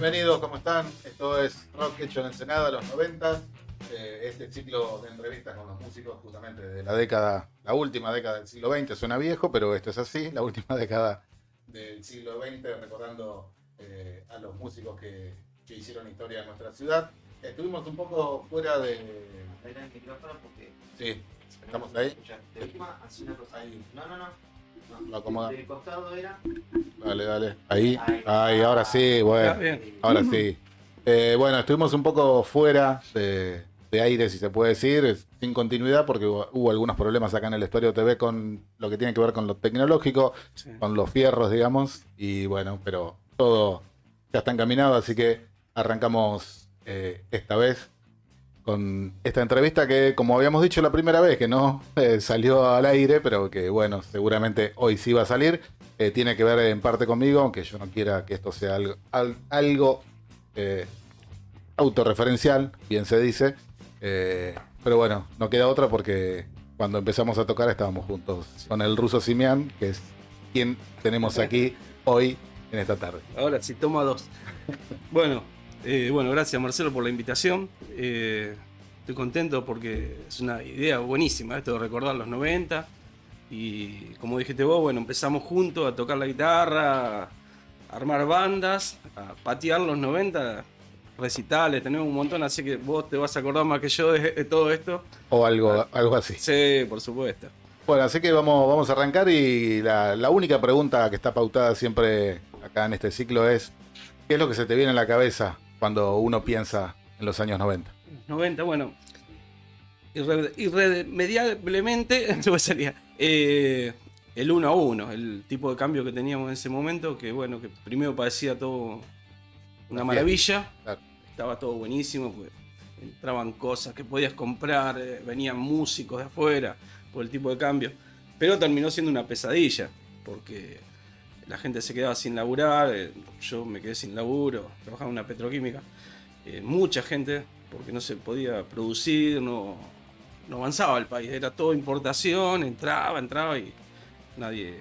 Bienvenidos, ¿cómo están? Esto es Rock Hecho en Ensenada, los 90. Este ciclo de entrevistas con los músicos justamente de la última década del siglo XX. Suena viejo, pero esto es así, la última década del siglo XX, recordando a los músicos que hicieron historia en nuestra ciudad. Estuvimos un poco fuera de... Ahí el micrófono porque... Sí, estamos ahí. De última, así una cosa. Ahí. No. Lo acomoda. De costado era... Dale. Ahí, ahora sí, bueno. Ahora sí. Bueno, estuvimos un poco fuera de aire, si se puede decir, sin continuidad, porque hubo algunos problemas acá en el Estuario TV con lo que tiene que ver con lo tecnológico, sí, con los fierros, digamos, y bueno, pero todo ya está encaminado, así que arrancamos esta vez con esta entrevista que, como habíamos dicho la primera vez, que no salió al aire, pero que bueno, seguramente hoy sí va a salir. Tiene que ver en parte conmigo, aunque yo no quiera que esto sea algo autorreferencial, bien se dice. Pero bueno, no queda otra porque cuando empezamos a tocar estábamos juntos con el ruso Simián, que es quien tenemos aquí hoy en esta tarde. Ahora sí, toma dos. Bueno, gracias Marcelo por la invitación. Estoy contento porque es una idea buenísima esto de recordar los 90. Y como dijiste vos, bueno, empezamos juntos a tocar la guitarra, a armar bandas, a patear los 90, recitales, tenemos un montón, así que vos te vas a acordar más que yo de todo esto. O algo así. Sí, por supuesto. Bueno, así que vamos a arrancar y la única pregunta que está pautada siempre acá en este ciclo es: ¿qué es lo que se te viene en la cabeza cuando uno piensa en los años 90? 90, bueno, irremediablemente sería el 1 a 1, el tipo de cambio que teníamos en ese momento, que bueno, que primero parecía todo una maravilla, claro. Estaba todo buenísimo, pues entraban cosas que podías comprar, venían músicos de afuera por el tipo de cambio, pero terminó siendo una pesadilla, porque la gente se quedaba sin laburar, yo me quedé sin laburo, trabajaba en una petroquímica, mucha gente, porque no se podía producir, no avanzaba el país, era todo importación, entraba y nadie.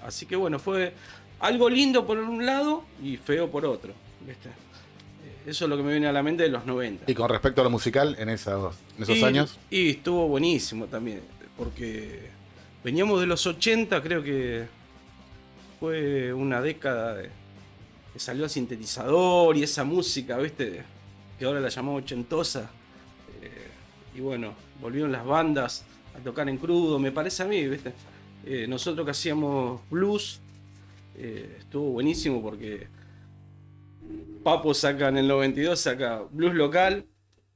Así que bueno, fue algo lindo por un lado y feo por otro, ¿viste? Eso es lo que me viene a la mente de los 90. Y con respecto a lo musical, en esos años. Y estuvo buenísimo también, porque veníamos de los 80, creo que fue una década que salió el sintetizador y esa música, ¿viste? Que ahora la llamamos ochentosa. Y bueno, volvieron las bandas a tocar en crudo, me parece a mí, ¿viste? Nosotros que hacíamos blues, estuvo buenísimo porque Papo saca en el 92, saca blues local,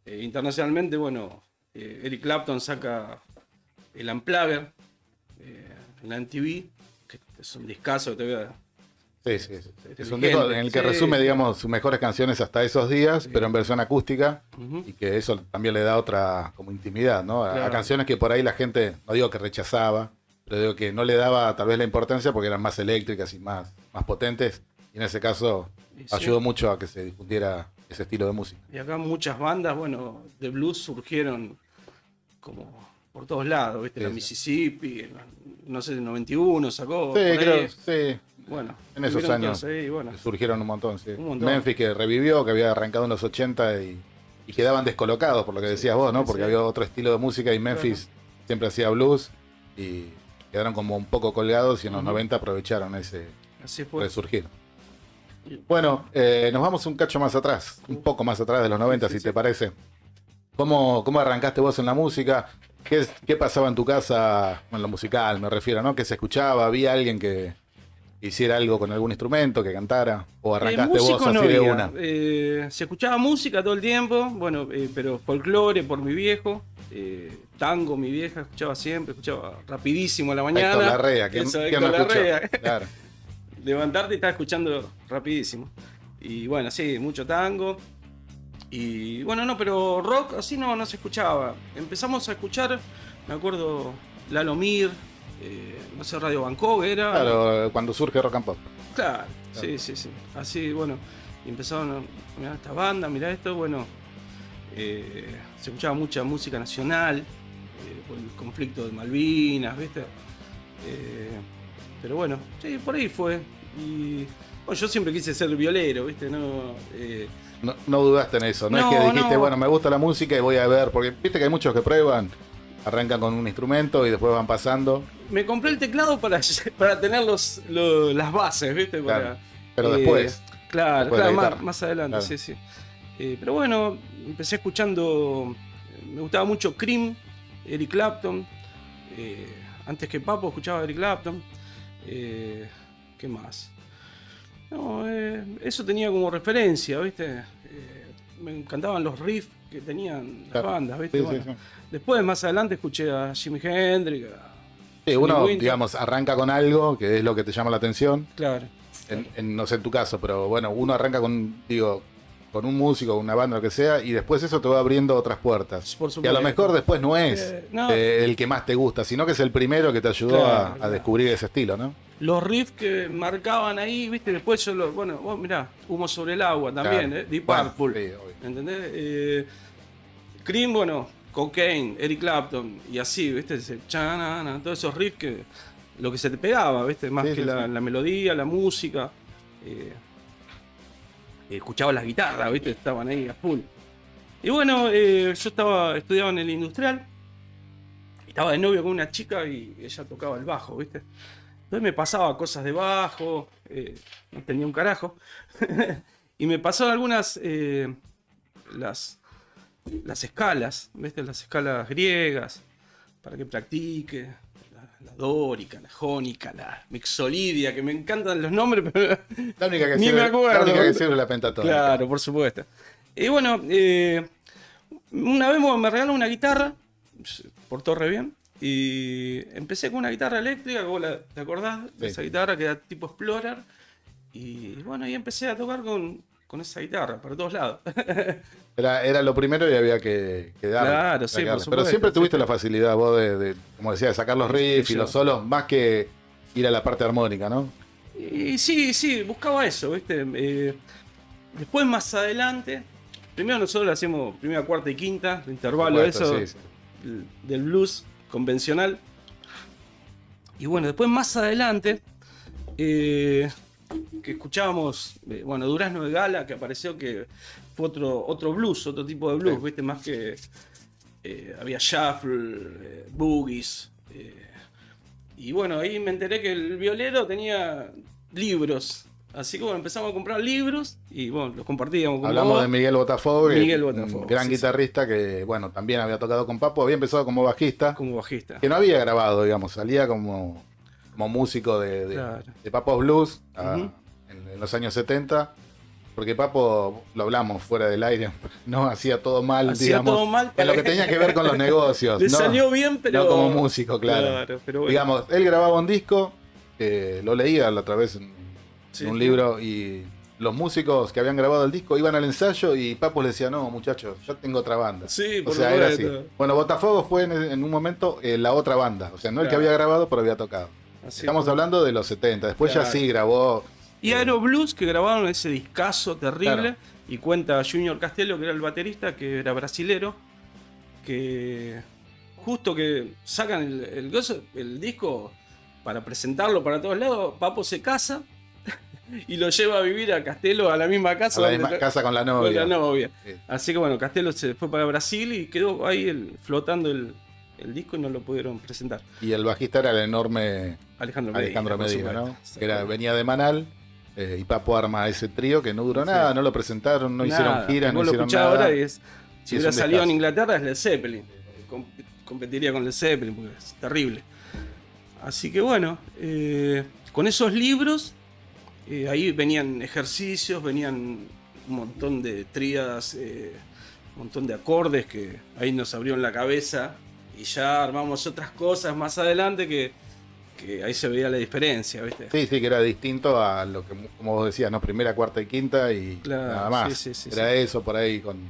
internacionalmente, bueno, Eric Clapton saca el Unplugged, en la MTV, que es un discazo que te voy a... Sí. Es un disco en el que resume, digamos, sus mejores canciones hasta esos días, sí, pero en versión acústica, y que eso también le da otra como intimidad, ¿no? Claro. A canciones que por ahí la gente, no digo que rechazaba, pero digo que no le daba tal vez la importancia porque eran más eléctricas y más potentes, y en ese caso ayudó mucho a que se difundiera ese estilo de música. Y acá muchas bandas, bueno, de blues surgieron como por todos lados, ¿viste? Sí, la Mississippi, no sé, el 91 sacó. Sí, creo, sí. Bueno, en esos años ahí, bueno, surgieron un montón, sí. Memphis, que revivió, que había arrancado en los 80 y quedaban descolocados, por lo que decías vos, ¿no? Porque había otro estilo de música y Memphis siempre hacía blues y quedaron como un poco colgados y en los 90 aprovecharon ese resurgir. Bueno, nos vamos un cacho más atrás, un poco más atrás de los 90, si te parece. ¿Cómo arrancaste vos en la música? ¿Qué pasaba en tu casa en lo musical, me refiero, ¿no? ¿Qué se escuchaba? ¿Había alguien que hiciera algo con algún instrumento, que cantara? ¿O arrancaste vos así de una? Se escuchaba música todo el tiempo, bueno, pero folclore por mi viejo, tango mi vieja escuchaba siempre, escuchaba rapidísimo a la mañana. Héctor Larrea, ¿quién no escuchó? Claro. Levantarte y estar escuchando rapidísimo. Y bueno, sí, mucho tango. Y bueno, no, pero rock así no se escuchaba. Empezamos a escuchar, me acuerdo, Lalo Mir, no sé, Radio Bangkok era. Claro, cuando surge Rock and Pop. Claro. Sí. Así, bueno, y empezaron a mirar esta banda, mirá esto, bueno. Se escuchaba mucha música nacional, por el conflicto de Malvinas, ¿viste? Pero bueno, sí, por ahí fue. Y Bueno, yo siempre quise ser violero, ¿viste? No dudaste en eso, no es que dijiste, bueno, me gusta la música y voy a ver, porque viste que hay muchos que prueban, arrancan con un instrumento y después van pasando. Me compré el teclado para tener las bases, ¿viste? Claro. Pero después. Claro, después más adelante, claro. sí. Pero bueno, empecé escuchando, me gustaba mucho Cream, Eric Clapton. Antes que Papo escuchaba Eric Clapton. ¿Qué más? No, eso tenía como referencia, ¿viste? Me encantaban los riffs que tenían las bandas, ¿viste? Sí, Bueno, sí. después, más adelante, escuché a Jimi Hendrix. Sí, uno, digamos, arranca con algo que es lo que te llama la atención. Claro. No sé en tu caso, pero bueno, uno arranca con un músico, una banda, lo que sea, y después eso te va abriendo otras puertas. Por supuesto. Y a lo mejor después no es el que más te gusta, sino que es el primero que te ayudó a descubrir ese estilo, ¿no? Los riffs que marcaban ahí, ¿viste? Después bueno, vos mirá, Humo sobre el agua también, Claro. Deep Bueno, Purple. sí, obvio. ¿Entendés? Cream, bueno, Cocaine, Eric Clapton, y así, ¿viste? Todos esos riffs que lo que se te pegaba, ¿viste? Más que la melodía, la música. Escuchaba las guitarras, ¿viste? Estaban ahí a full. Y bueno, yo estudiaba en el industrial. Estaba de novio con una chica y ella tocaba el bajo, ¿viste? Entonces me pasaba cosas de bajo, no tenía un carajo. Y me pasó algunas, las escalas, ¿viste? Las escalas griegas, para que practique. La dórica, la jónica, la mixolidia, que me encantan los nombres, pero La única que ni sirve, me acuerdo. La única que sirve es la pentatónica. Claro, por supuesto. Y bueno, una vez me regaló una guitarra, portó re bien, y empecé con una guitarra eléctrica, ¿te acordás? De esa guitarra que era tipo Explorer, y bueno, ahí empecé a tocar con esa guitarra, para todos lados. Era lo primero y había que darle. Claro, sí, por supuesto. Pero siempre tuviste la facilidad vos de, como decía, de sacar los riffs y los solos, más que ir a la parte armónica, ¿no? Y sí, buscaba eso, ¿viste? Después, más adelante, primero nosotros hacíamos primera, cuarta y quinta, el intervalo del blues convencional. Y bueno, después más adelante, que escuchábamos, bueno, Durazno de Gala, que apareció, que fue otro blues, otro tipo de blues, ¿viste? Más que había shuffle, boogies. Y bueno, ahí me enteré que el violero tenía libros. Así que bueno, empezamos a comprar libros y bueno, los compartíamos. Hablamos de Miguel Botafogo, un gran guitarrista que, bueno, también había tocado con Papo, había empezado como bajista. Que no había grabado, digamos, salía como músico de Papo Blues en los años 70. Porque Papo, lo hablamos fuera del aire, no hacía todo mal, digamos. Todo mal en lo que tenía que ver con los negocios. Le salió bien, pero. No como músico, claro. Pero bueno. Digamos, él grababa un disco, lo leía la otra vez en un libro, y los músicos que habían grabado el disco iban al ensayo y Papo les decía, no, muchachos, yo tengo otra banda. Sí, por era así. Bueno, Botafogo fue en un momento la otra banda. O sea, no el que había grabado, pero había tocado. Así estamos hablando de los 70. Después ya sí grabó. Y Aero Blues, que grabaron ese discazo terrible, y cuenta Junior Castelo, que era el baterista, que era brasilero, que justo que sacan el disco para presentarlo para todos lados, Papo se casa y lo lleva a vivir a Castelo, a la misma casa. A la misma casa con la novia. Sí. Así que bueno, Castelo se fue para Brasil y quedó ahí flotando el disco y no lo pudieron presentar. Y el bajista era el enorme Alejandro Medina, ¿no? Que venía de Manal. Y Papo arma ese trío que no duró nada, no lo presentaron, no hicieron giras, no hicieron nada. Ahora si hubiera salido en Inglaterra es Led Zeppelin. Competiría con Led Zeppelin porque es terrible. Así que bueno, con esos libros, ahí venían ejercicios, venían un montón de tríadas, un montón de acordes que ahí nos abrieron la cabeza y ya armamos otras cosas más adelante que ahí se veía la diferencia, ¿viste? Sí, que era distinto a lo que, como vos decías, ¿no? Primera, cuarta y quinta y nada más. Era eso por ahí con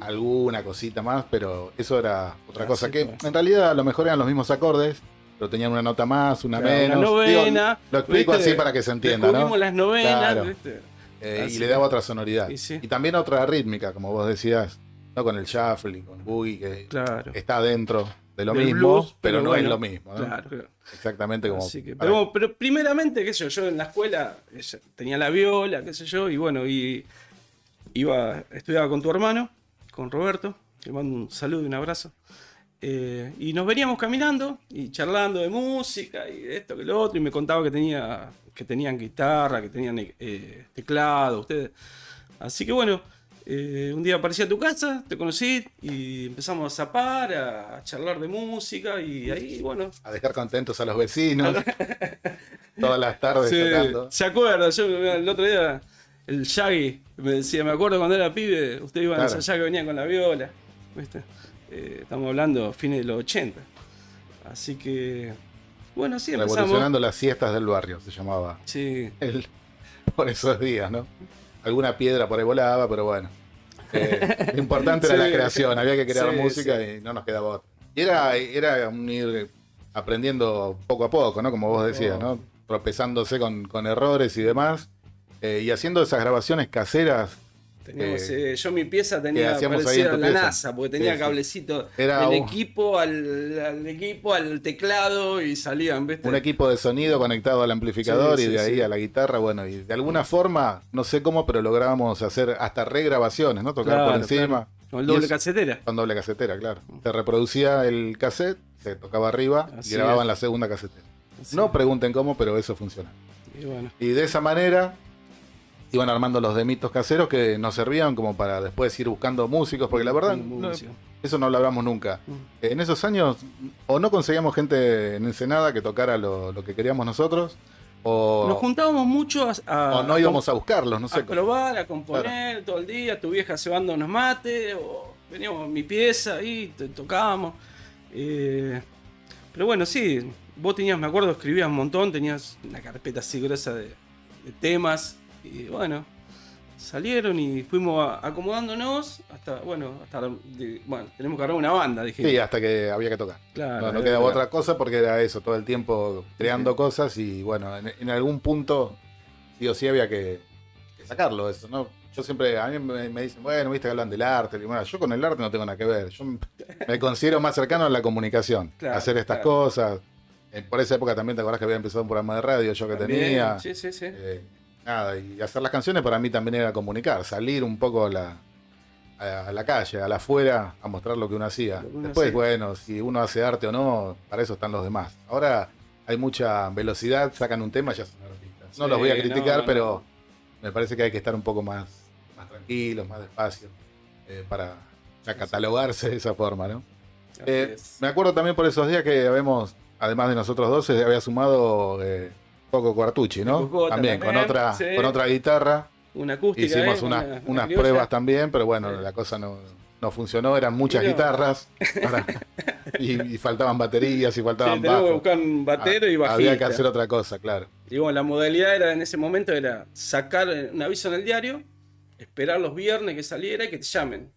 alguna cosita más, pero eso era otra cosa. Que en realidad a lo mejor eran los mismos acordes, pero tenían una nota más, una menos. Una novena. Digo, lo explico así para que se entienda, ¿no? Las novenas, ¿viste? Y le daba otra sonoridad. Y también otra rítmica, como vos decías, no con el shuffle y con boogie, que está adentro. de lo del mismo, blues, pero no bueno, es lo mismo, ¿no? Claro, claro. Exactamente como... Así que, para- pero primeramente, qué sé yo, en la escuela tenía la viola, qué sé yo, y bueno, estudiaba con tu hermano, con Roberto, le mando un saludo y un abrazo. Y nos veníamos caminando y charlando de música y de esto que lo otro, y me contaba que tenían guitarra, que tenían teclado, ustedes. Así que bueno, un día aparecí a tu casa, te conocí y empezamos a zapar, a charlar de música y ahí, bueno. A dejar contentos a los vecinos. Todas las tardes Sí, tocando. ¿se acuerda? Yo el otro día, el Shaggy me decía, me acuerdo cuando era pibe, ustedes iban a Claro. ensayar que venían con la viola. ¿Viste? Estamos hablando fines de los 80. Así que, bueno, sí, empezamos. Revolucionando las siestas del barrio, se llamaba. Sí, Por esos días, ¿no? Alguna piedra por ahí volaba, pero bueno. Lo importante era Sí. la creación, había que crear Sí, música sí. y no nos quedaba otra. Y era un ir aprendiendo poco a poco, ¿no? Como vos decías, ¿no? Tropezándose con errores y demás. Y haciendo esas grabaciones caseras. teníamos, yo mi pieza que tenía hacíamos ahí en parecida a tu la pieza. NASA, porque tenía Sí, sí. cablecito Era del un- equipo al equipo, al teclado y salían, ¿viste? Un equipo de sonido conectado al amplificador Sí, y sí, de ahí sí. a la guitarra, bueno, y de alguna forma, no sé cómo, pero lográbamos hacer hasta regrabaciones, ¿no? Tocar por Claro, encima. claro. Con el Y doble eso- casetera. Con doble casetera, claro. Se reproducía el cassette, se tocaba arriba Así y grababan es. la segunda casetera. Así. No pregunten cómo, pero eso funciona. Y bueno, Y de esa manera iban armando los demitos caseros que nos servían como para después ir buscando músicos, porque la verdad, música. eso no lo hablamos nunca. En esos años, o no conseguíamos gente en Ensenada que tocara lo que queríamos nosotros, Nos o, juntábamos mucho o no íbamos a buscarlos, no sé. a probar, a componer todo el día, tu vieja cebando unos mates, o veníamos a mi pieza y tocábamos. Pero bueno, sí, vos tenías, me acuerdo, escribías un montón, tenías una carpeta así gruesa de temas, y bueno, salieron y fuimos acomodándonos hasta, bueno, tenemos que armar una banda, dije. Sí, hasta que había que tocar. Claro, No era quedaba verdad. otra cosa porque era eso, todo el tiempo creando cosas y bueno, en algún punto, sí o sí había que sacarlo eso, ¿no? Yo siempre, a mí me dicen, bueno, viste que hablan del arte, y bueno, yo con el arte no tengo nada que ver, yo me considero más cercano a la comunicación, Claro, hacer estas claro. cosas. Por esa época también te acordás que había empezado un programa de radio yo que También, tenía. Sí, sí, sí. Nada, y hacer las canciones para mí también era comunicar, salir un poco a la calle, a la afuera, a mostrar lo que uno hacía. Lo que uno Después, hacía. bueno, si uno hace arte o no, para eso están los demás. Ahora hay mucha velocidad, sacan un tema y ya son artistas. No Sí, los voy a criticar, no, pero me parece que hay que estar un poco más tranquilos, más despacio, para ya catalogarse de esa forma, ¿no? Así es. Me acuerdo también por esos días que habíamos, además de nosotros dos, se había sumado Coco Cuartucci, ¿no? Coco También, con también, otra, sí. con otra guitarra. Una acústica. Hicimos unas pruebas también, pero bueno, Sí. la cosa no funcionó, eran muchas Y no. guitarras ahora, y faltaban baterías y faltaban Tenemos que bajos. buscar un batero y bajista. Había que hacer otra cosa, claro. Y bueno, la modalidad era en ese momento era sacar un aviso en el diario, esperar los viernes que saliera y que te llamen.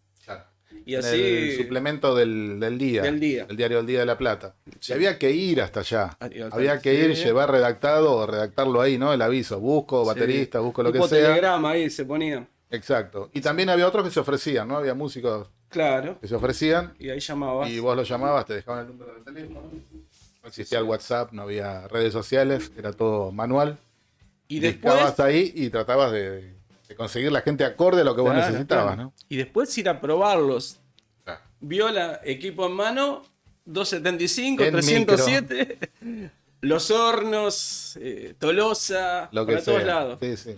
Y En así. el suplemento del día. Del día. El diario del Día de la Plata. Sí. Y había que ir hasta allá. Había Había que ir, sí. llevar redactado o redactarlo ahí, ¿no? El aviso. Busco baterista, busco lo que Tipo sea. telegrama ahí se ponía. Exacto. Y también había otros que se ofrecían, ¿no? Había músicos Claro. que se ofrecían Y ahí llamabas. y vos los llamabas, te dejaban el número de teléfono. No existía el WhatsApp, no había redes sociales, era todo manual. Y Discabas después. ahí y tratabas de conseguir la gente acorde a lo que vos Claro, necesitabas, claro. ¿no? Y después ir a probarlos. Claro. Viola, equipo en mano, 275, En 307. Los hornos, Tolosa, Lo que para sea. todos lados. Sí, sí.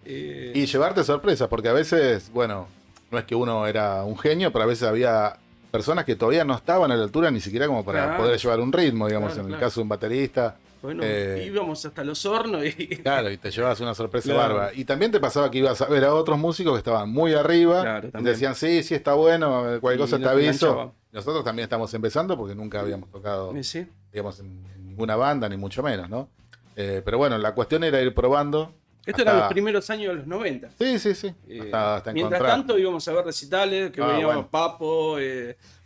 Eh, Y llevarte sorpresas, porque a veces, bueno, no es que uno era un genio, pero a veces había personas que todavía no estaban a la altura ni siquiera como para Claro. poder llevar un ritmo, digamos, Claro, en el claro. caso de un baterista. bueno, eh, íbamos hasta los hornos y. Claro, y te llevabas una sorpresa Claro. bárbara. Y también te pasaba que ibas a ver a otros músicos que estaban muy arriba Claro, y te también. decían, sí, sí, está bueno, cualquier Y cosa te nos aviso. enganchaba. Nosotros también estamos empezando porque nunca habíamos tocado, Sí. digamos, en ninguna banda, ni mucho menos, ¿no? Pero bueno, la cuestión era ir probando. Esto hasta- eran los primeros años de los 90. Sí, sí, sí. Eh, Hasta mientras encontrar. tanto íbamos a ver recitales, que venían bueno. Papo,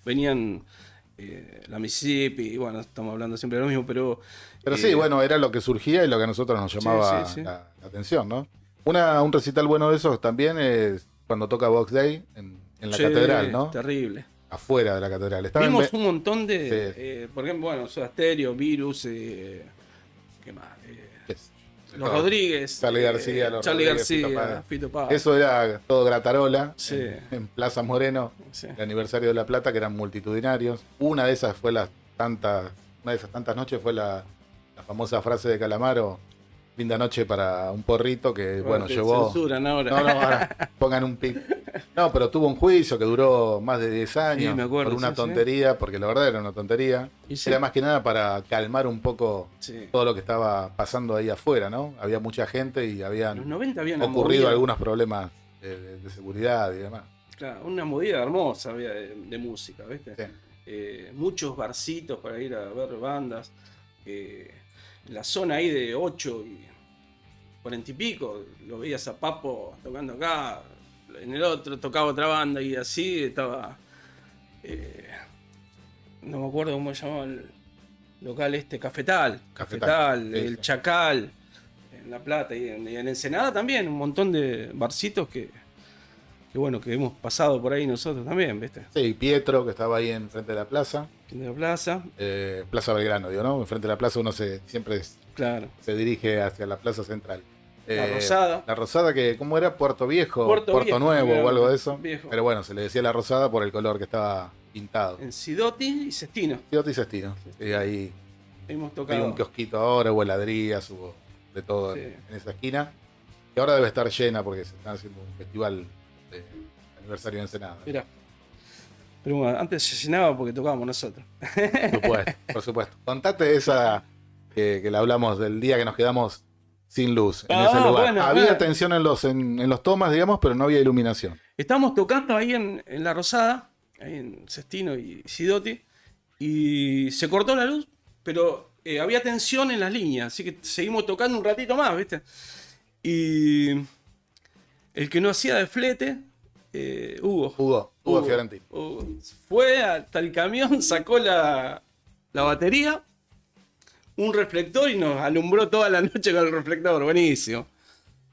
venían la Mississippi, y bueno, estamos hablando siempre de lo mismo, pero. Pero sí, bueno, era lo que surgía y lo que a nosotros nos llamaba sí, sí. La atención, ¿no? Un recital bueno de esos también es cuando toca Box Day en la Sí, catedral, ¿no? Terrible. afuera de la catedral. Estaba Vimos un montón de, Sí. por ejemplo, bueno, Soda Stereo, Virus, ¿qué más? Es- Los todo. Rodríguez, Charly García, los Charly Rodríguez, García, Fito Páez. Fito Páez. Eso era todo gratarola Sí. en Plaza Moreno, Sí. el aniversario de La Plata, que eran multitudinarios. Una de esas tantas noches fue la famosa frase de Calamaro, linda noche para un porrito, que bueno, te llevó... censuran ahora. No, ahora pongan un pic. No, pero tuvo un juicio que duró más de 10 años Sí, me acuerdo, por una sí, sí. tontería, porque la verdad era una tontería. Y sí. Era más que nada para calmar un poco Sí. todo lo que estaba pasando ahí afuera, ¿no? Había mucha gente y En los habían 90 había una ocurrido movida, algunos problemas de seguridad y demás. claro, una movida hermosa había de música, ¿viste? Sí. Muchos barcitos para ir a ver bandas. La zona ahí de 8 y 40 y pico, lo veías a Papo tocando acá, en el otro tocaba otra banda y así estaba. No me acuerdo cómo se llamaba el local este, Cafetal, Cafetal, sí, el sí. Chacal, en La Plata y en Ensenada también, un montón de barcitos que bueno, que hemos pasado por ahí nosotros también, ¿viste? Sí, Pietro, que estaba ahí enfrente de la plaza. En la plaza, Plaza Belgrano, digo, ¿no? Enfrente de la plaza uno siempre claro. se dirige hacia la plaza central. La Rosada. La Rosada, que ¿cómo era? Puerto Viejo, Puerto Viejo, Nuevo claro, o algo de eso. Viejo. Pero bueno, se le decía La Rosada por el color que estaba pintado. En Sidoti y Sestino. Ciudad y Sestino. Y ahí Hemos hay tocado. un kiosquito ahora, hubo heladerías, hubo de todo Sí. en esa esquina. Y ahora debe estar llena porque se están haciendo un festival de aniversario de Ensenada. Mirá. Pero bueno, antes se llenaba porque tocábamos nosotros. Por supuesto, por supuesto. Contate esa que la hablamos del día que nos quedamos sin luz en ese lugar. Bueno, Había tensión en los tomas, digamos, pero no había iluminación. Estábamos tocando ahí en La Rosada, ahí en Sestino y Sidoti, y se cortó la luz, pero había tensión en las líneas, así que seguimos tocando un ratito más, ¿viste? Y el que no hacía de flete, Hugo. Hugo Fiorentino. Hugo. Fue hasta el camión, sacó la batería, un reflector y nos alumbró toda la noche con el reflector. Buenísimo.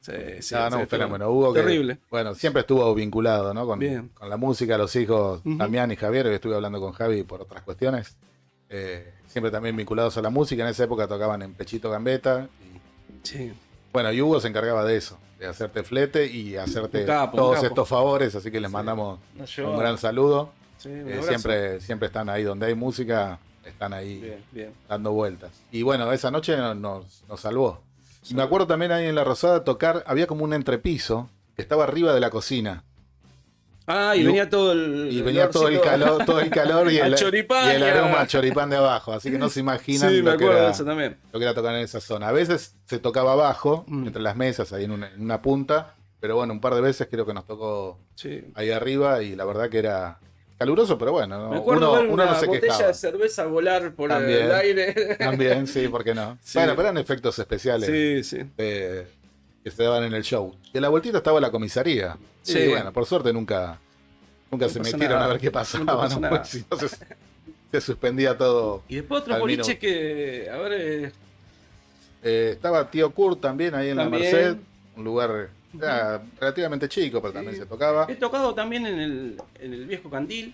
Sí, Un fenómeno. Hugo, terrible. que, bueno, siempre estuvo vinculado, ¿no? Bien. Con la música, los hijos Ujú. Damián y Javier, que estuve hablando con Javi por otras cuestiones. Siempre también vinculados a la música. En esa época tocaban en Pechito Gambetta. Y, Sí. bueno, y Hugo se encargaba de eso, de hacerte flete y hacerte Un capo. todos estos favores. Así que les Sí. mandamos Nos llevó. un gran saludo. Sí, un abrazo. Siempre están ahí donde hay música, están ahí Bien, bien. dando vueltas. Y bueno, esa noche nos salvó. Y me acuerdo también ahí en La Rosada tocar, había como un entrepiso que estaba arriba de la cocina. Ah, y Y- venía todo el. Y venía todo el calor y Al el, choripán y el y a- aroma a choripán de abajo. Así que no se imaginan Sí, me lo, que acuerdo de era, eso también. lo que era tocar en esa zona. A veces se tocaba abajo, Mm. entre las mesas, ahí en una punta. Pero bueno, un par de veces creo que nos tocó Sí. ahí arriba y la verdad que era caluroso, pero bueno, ¿no? Me acuerdo ver uno una no se botella quejaba. de cerveza volar por También. el aire. También, sí, ¿por qué no? Sí. Bueno, pero eran efectos especiales. Sí, sí. Que se daban en el show. Y en la vueltita estaba la comisaría. Sí. Y bueno, por suerte nunca se pasa metieron nada. a ver qué Nunca pasaba, pasa ¿no? nada. Pues si no se suspendía todo. Y después otros Al boliches minuto. que. A ver. Estaba Tío Kurt también ahí en También. la Merced, un lugar relativamente chico, pero también Sí. se tocaba. He tocado también en el viejo Candil.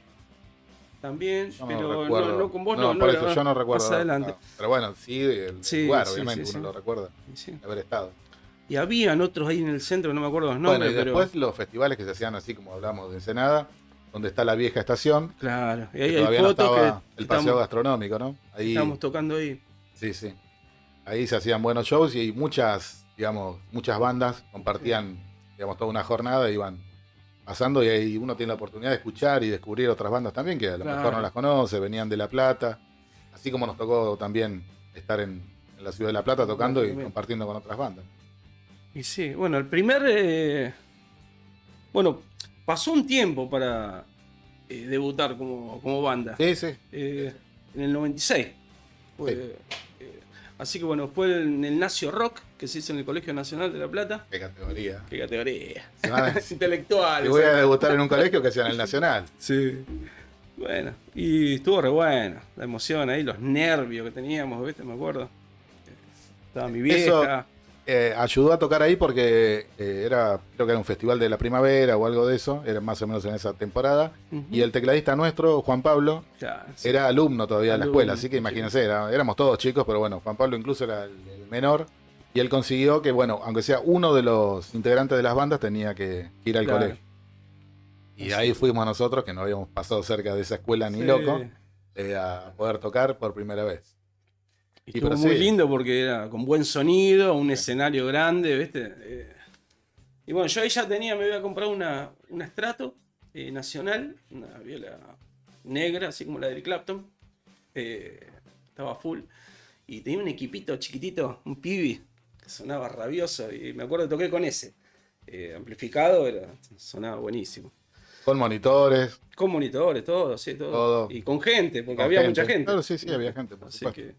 También, Yo pero recuerdo. no con vos No, no. por eso yo no recuerdo. Más adelante. Pero bueno, sí, el Sí, lugar, sí, obviamente, sí, uno sí. lo recuerda Y sí. de haber estado. Y habían otros ahí en el centro, no me acuerdo los Bueno, nombres, y pero. después los festivales que se hacían así como hablamos de Ensenada, donde está la vieja estación, Claro, y que ahí hay todavía no fotos estaba que el paseo estamos, gastronómico, ¿no? Ahí, estamos tocando ahí. sí, sí. Ahí se hacían buenos shows y muchas bandas compartían, digamos, toda una jornada, iban pasando y ahí uno tiene la oportunidad de escuchar y descubrir otras bandas también que a lo Claro. mejor no las conoce, venían de La Plata, así como nos tocó también estar en la ciudad de La Plata tocando y También. compartiendo con otras bandas. Y sí, bueno, el primer. Bueno, pasó un tiempo para debutar como banda. Sí, sí. En el 96. Fue, así que bueno, fue en el Nacio Rock, que se hizo en el Colegio Nacional de La Plata. Qué categoría. Qué categoría. Se van a- Intelectual. Si voy a debutar en un colegio que sea en el Nacional. Sí. Bueno, y estuvo re bueno. La emoción ahí, los nervios que teníamos, ¿viste? Me acuerdo. Estaba mi vieja. ayudó a tocar ahí porque creo que era un festival de la primavera o algo de eso, era más o menos en esa temporada. Y el tecladista nuestro, Juan Pablo, era alumno todavía de la escuela, así que imagínense, éramos todos chicos, pero bueno, Juan Pablo incluso era el menor. Y él consiguió que, bueno, aunque sea uno de los integrantes de las bandas, tenía que ir al colegio. Y ahí fuimos nosotros, que no habíamos pasado cerca de esa escuela ni loco, a poder tocar por primera vez. Y estuvo muy lindo porque era con buen sonido, un escenario grande, ¿viste? Y bueno, yo ahí ya me había comprado una Strato nacional, una viola negra, así como la de Eric Clapton. Estaba full. Y tenía un equipito chiquitito, un Pibi, que sonaba rabioso. Y me acuerdo que toqué con ese. Amplificado, sonaba buenísimo. Con monitores. Con monitores, todo, sí, todo. Y con gente, porque había mucha gente. Claro, sí, había gente, por Así supuesto. que...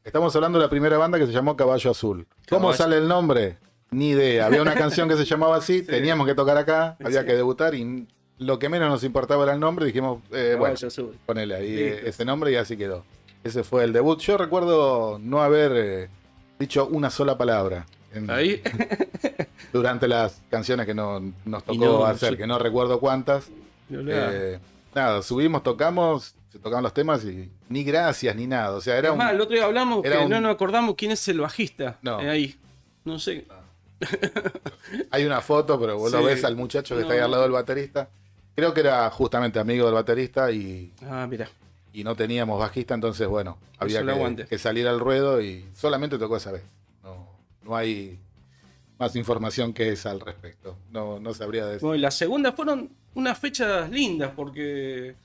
Estamos hablando de la primera banda que se llamó Caballo Azul. ¿Cómo sale el nombre? Ni idea. Había una canción que se llamaba así, teníamos que tocar acá, había que debutar y lo que menos nos importaba era el nombre. Dijimos, bueno, Azul. Ponele ahí ese nombre y así quedó. Ese fue el debut. Yo recuerdo no haber dicho una sola palabra ahí durante las canciones que nos tocó hacer, que no recuerdo cuántas. Nada, subimos, tocamos, se tocaban los temas y ni gracias ni nada. O sea, era el otro día hablamos que no nos acordamos quién es el bajista. Ahí. No sé. Hay una foto, pero vos lo ves al muchacho que está ahí al lado del baterista. Creo que era justamente amigo del baterista y. Mira. Y no teníamos bajista, entonces bueno, había que salir al ruedo y solamente tocó esa vez. No hay más información que esa al respecto. No sabría decir. Bueno, y las segundas fueron unas fechas lindas porque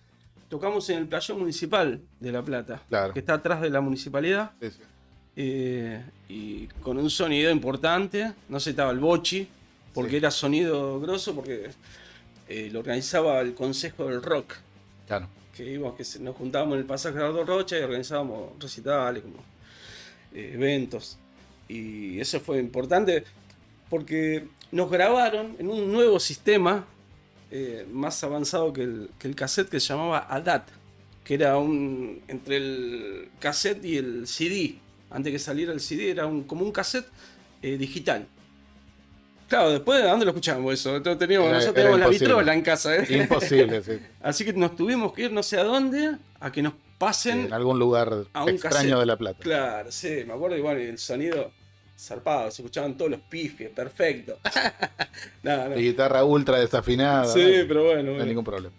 tocamos en el playón municipal de La Plata, que está atrás de la municipalidad. Sí. Y con un sonido importante. No sé, estaba el Bochi, porque era sonido grosso, porque lo organizaba el Consejo del Rock. Claro. Que nos juntábamos en el pasaje de Ardo Rocha y organizábamos recitales, como eventos. Y eso fue importante porque nos grabaron en un nuevo sistema más avanzado que el cassette, que se llamaba ADAT, que era entre el cassette y el CD. Antes que saliera el CD era como un cassette digital. Claro, después, ¿de dónde lo escuchamos eso? Nosotros teníamos la vitrola en casa. Imposible, sí. Así que nos tuvimos que ir no sé a dónde, a que nos pasen... en algún lugar extraño cassette de La Plata. Claro, sí, me acuerdo. Y bueno, el sonido zarpado, se escuchaban todos los pifies, perfecto. No. Guitarra ultra desafinada. Sí, pero bueno. No hay ningún problema.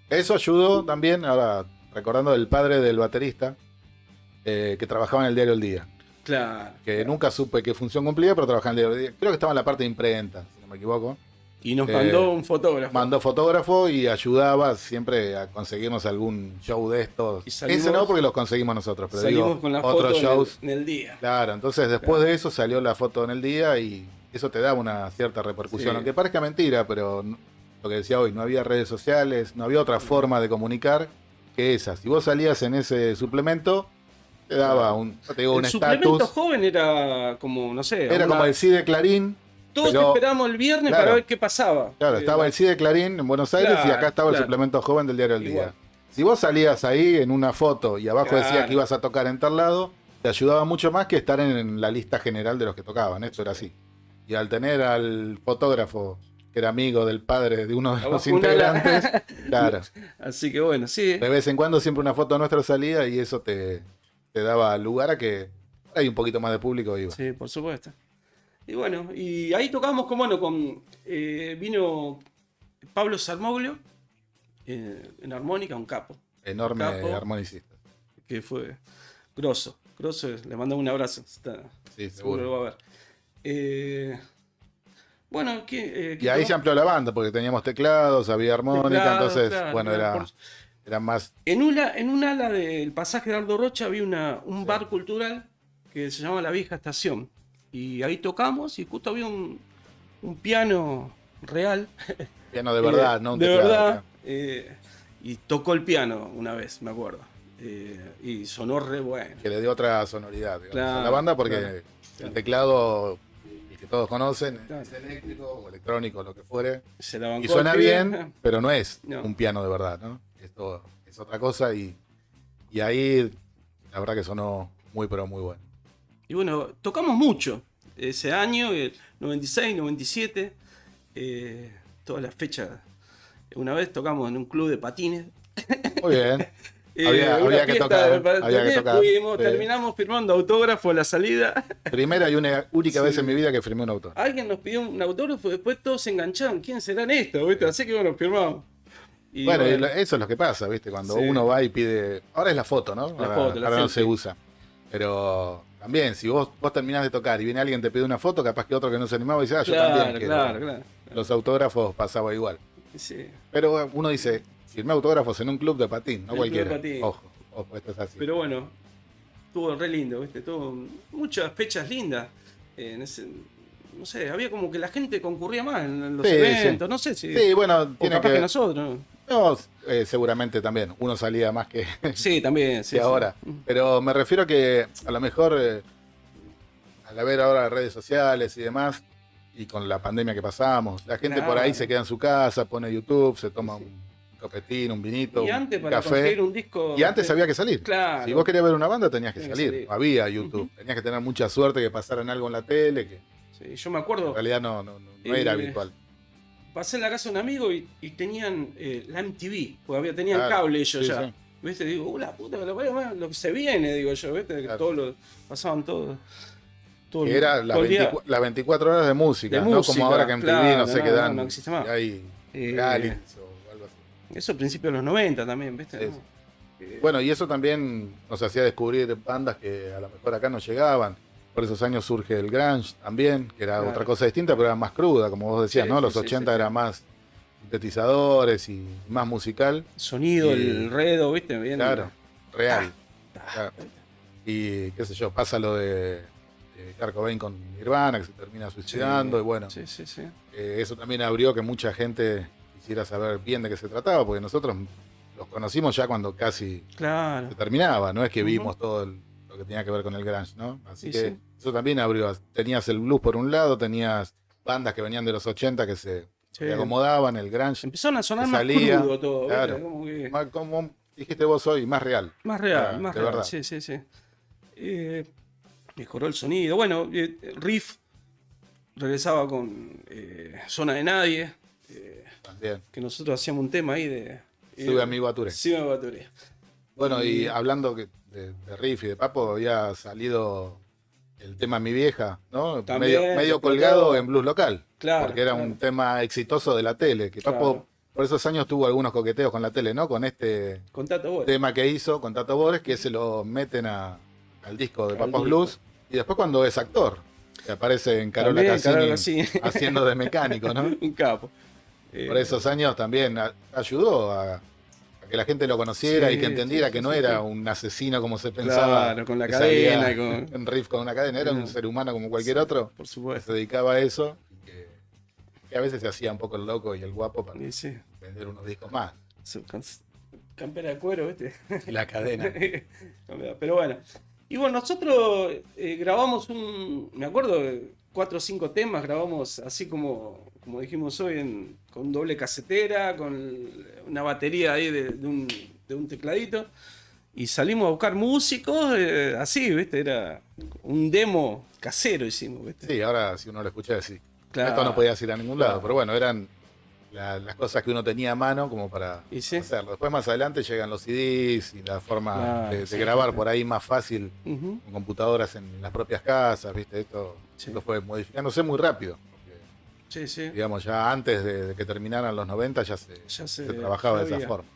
Eso ayudó también, ahora recordando del padre del baterista, que trabajaba en el diario El Día. Claro. Que nunca supe qué función cumplía, pero trabajaba en el diario El Día. Creo que estaba en la parte de imprenta, si no me equivoco. Y nos mandó un fotógrafo. Mandó fotógrafo y ayudaba siempre a conseguirnos algún show de estos. Ese no, porque los conseguimos nosotros, pero salimos con la otros foto shows en el día. Claro, entonces después de eso salió la foto en el día y eso te da una cierta repercusión. Aunque parezca mentira, pero lo que decía hoy, no había redes sociales, no había otra forma de comunicar que esa. Si vos salías en ese suplemento, te daba un estatus. El suplemento joven era como, no sé. Era como el CIDE de Clarín. Todos esperamos el viernes para ver qué pasaba. Claro, estaba el CIDE de Clarín en Buenos Aires y acá estaba el suplemento joven del diario El Día. Si vos salías ahí en una foto y abajo decía que ibas a tocar en tal lado, te ayudaba mucho más que estar en la lista general de los que tocaban. Esto era así. Y al tener al fotógrafo, que era amigo del padre de uno de los integrantes, claro. Así que bueno, sí. De vez en cuando siempre una foto nuestra salía y eso te daba lugar a que hay un poquito más de público iba. Sí, por supuesto. Y bueno, y ahí tocamos vino Pablo Sarmoglio en armónica, un capo. Enorme armonicista. Que fue grosso, le mandamos un abrazo. Sí, seguro lo va a ver. Bueno, y ahí se amplió la banda, porque teníamos teclados, había armónica, entonces, bueno, era más... En un ala del pasaje de Ardo Rocha había un bar cultural que se llama La Vieja Estación. Y ahí tocamos y justo había un piano real. Piano de verdad, no un teclado. De verdad. Claro. Y tocó el piano una vez, me acuerdo. Y sonó re bueno. Que le dio otra sonoridad, digamos, a la banda, porque el teclado, el que todos conocen, es eléctrico o electrónico, lo que fuere. Y suena bien, pero no es un piano de verdad, ¿no? Esto es otra cosa y ahí la verdad que sonó muy, pero muy bueno. Y bueno, tocamos mucho. ese año, el 96, 97, todas las fechas. Una vez tocamos en un club de patines. Muy bien. Una Había que fiesta tocar. de Había que tocar. fuimos, Sí. terminamos firmando autógrafo a la salida. Primera y única Sí. vez en mi vida que firmé un autor. Alguien nos pidió un autógrafo, después todos se engancharon. ¿Quién serán estos? ¿Viste? Así que bueno, firmamos. Y Bueno, eso es lo que pasa, ¿viste? Cuando Sí. uno va y pide. Ahora es la foto, ¿no? La Ahora, foto, la ahora no selfie. se usa. Pero también, si vos terminás de tocar y viene alguien te pide una foto, capaz que otro que no se animaba dice, yo también quiero. claro. Los autógrafos pasaba igual. Sí. Pero uno dice, firmé autógrafos en un club de patín, no En un cualquiera. club de patín. Ojo, esto es así. Pero bueno, estuvo re lindo, ¿viste? Tuvo muchas fechas lindas. No sé, había como que la gente concurría más en los Sí, eventos, sí. no sé si. Sí, bueno, o tiene capaz que. que nosotros. No, seguramente también. Uno salía más que, Sí, también. Sí, que ahora. sí. Pero me refiero que a lo mejor, al haber ahora redes sociales y demás, y con la pandemia que pasamos, la gente por ahí Claro. se queda en su casa, pone YouTube, se toma un copetín, un vinito, Y antes un para café. conseguir un disco. Y antes había que salir. Claro. Si vos querías ver una banda tenías que Tenías que salir. salir. No había YouTube. Tenías que tener mucha suerte que pasaran algo en la tele, que Sí, yo me en acuerdo, realidad no era Eh, habitual. pasé en la casa de un amigo y tenían la MTV, porque tenían Claro, cable ellos sí, ya. sí. ¿Viste? Digo, la puta que lo parió, man, lo que se viene, digo yo, ¿viste? Que Claro. todos lo pasaban todo. Todo Que era todo el día. las 24 horas de música, De no música, como ahora que en TV claro, no sé no, qué dan. no existe más. Y hay Eh, realities o algo así. Eso a principios de los 90 también, ¿viste? Sí, ¿no? sí. Bueno, y eso también nos hacía descubrir bandas que a lo mejor acá no llegaban. Por esos años surge el grunge también, que era Claro. otra cosa distinta, pero era más cruda, como vos decías, Sí, ¿no? sí, Los sí, 80 sí. era más sintetizadores y más musical. Sonido, Y- el redo, ¿viste? Bien, Claro, real. ta, Claro. Y qué sé yo, pasa lo de Kurt Cobain con Nirvana, que se termina suicidando, y bueno, Sí, sí, sí. eso también abrió que mucha gente quisiera saber bien de qué se trataba, porque nosotros los conocimos ya cuando casi Claro. se terminaba, no es que Ujú. vimos todo lo que tenía que ver con el grunge, ¿no? Así Sí, que sí. eso también abrió. Tenías el blues por un lado, tenías bandas que venían de los 80 que se Sí. acomodaban, el grunge, Empezaron a sonar que más salía, crudo todo, ¿viste? claro. Como que más como dijiste vos hoy, más real. más real, Ah, más de real. verdad. Sí, sí, sí. Mejoró el sonido. Bueno, Riff regresaba con Zona de Nadie, También. que nosotros hacíamos un tema ahí de... Sube amigo a Ture. Sí, me baturé. Bueno, y hablando de riff y de Papo, había salido el tema Mi Vieja, ¿no? También, medio lo colgado explotó. en blues local. Claro, Porque era claro. un tema exitoso de la tele. Que Claro. Papo, por esos años, tuvo algunos coqueteos con la tele, ¿no? Con este Con Tato Bores. tema que hizo con Tato Bores, que se lo meten al disco de Al Papos disco. Blues. Y después, cuando es actor, que aparece en Carola También, Cassini, Carola Cassini. haciendo de mecánico, ¿no? Un capo. Por esos años también ayudó a que la gente lo conociera Sí, y que entendiera sí, que sí, no sí, era sí. un asesino como se pensaba. Claro, con la que cadena salía y con- en riff con una cadena, era un Claro. ser humano como cualquier otro Por que supuesto. se dedicaba a eso y que a veces se hacía un poco el loco y el guapo para Sí, sí. vender unos discos más. Campera de cuero, ¿viste? Y la cadena. Pero bueno. Y bueno, nosotros grabamos me acuerdo, 4 o 5 temas, grabamos así como dijimos hoy, con doble casetera, con una batería ahí de un tecladito. Y salimos a buscar músicos, así, ¿viste? Era un demo casero hicimos, ¿viste? Sí, ahora si uno lo escucha decir, Claro. esto no podías ir a ningún lado, Claro. pero bueno, eran las cosas que uno tenía a mano como para Y sí. hacerlo. Después más adelante llegan los CDs y la forma Claro, de sí, grabar sí. por ahí más fácil Ujú. con computadoras en las propias casas, ¿viste? Esto fue modificándose muy rápido. Porque, Sí, sí. digamos, ya antes de que terminaran los 90 ya se Ya se trabajaba de esa sabía. forma.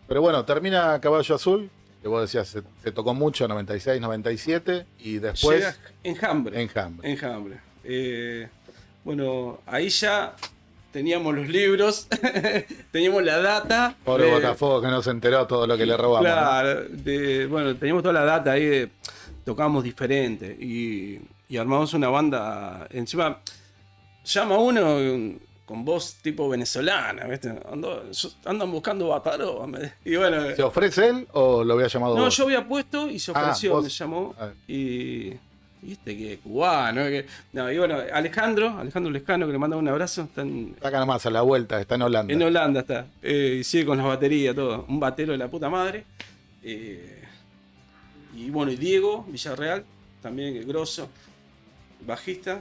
Pero bueno, termina Caballo Azul, que vos decías, se tocó mucho, 96, 97, y después Llega Enjambre. Enjambre. Enjambre. Bueno, ahí ya teníamos los libros, teníamos la data. Pobre de- Botafogo que no se enteró todo lo que le robamos. ¿no? Claro, bueno, teníamos toda la data ahí de tocábamos diferente y armamos una banda. Encima, llama uno con voz tipo venezolana, ¿viste? Andan buscando Bataró. Y bueno, ¿Se ofrece él o lo había llamado no, vos? yo había puesto y se Ah, ofreció, vos. me llamó. Ah. Y este que cubano. No, y bueno, Alejandro Lescano, que le manda un abrazo, está Está acá nomás a la vuelta, está en Holanda. en Holanda, está. Y sigue con las baterías, todo. Un batero de la puta madre. Y bueno, y Diego Villarreal, también, que grosso. bajista,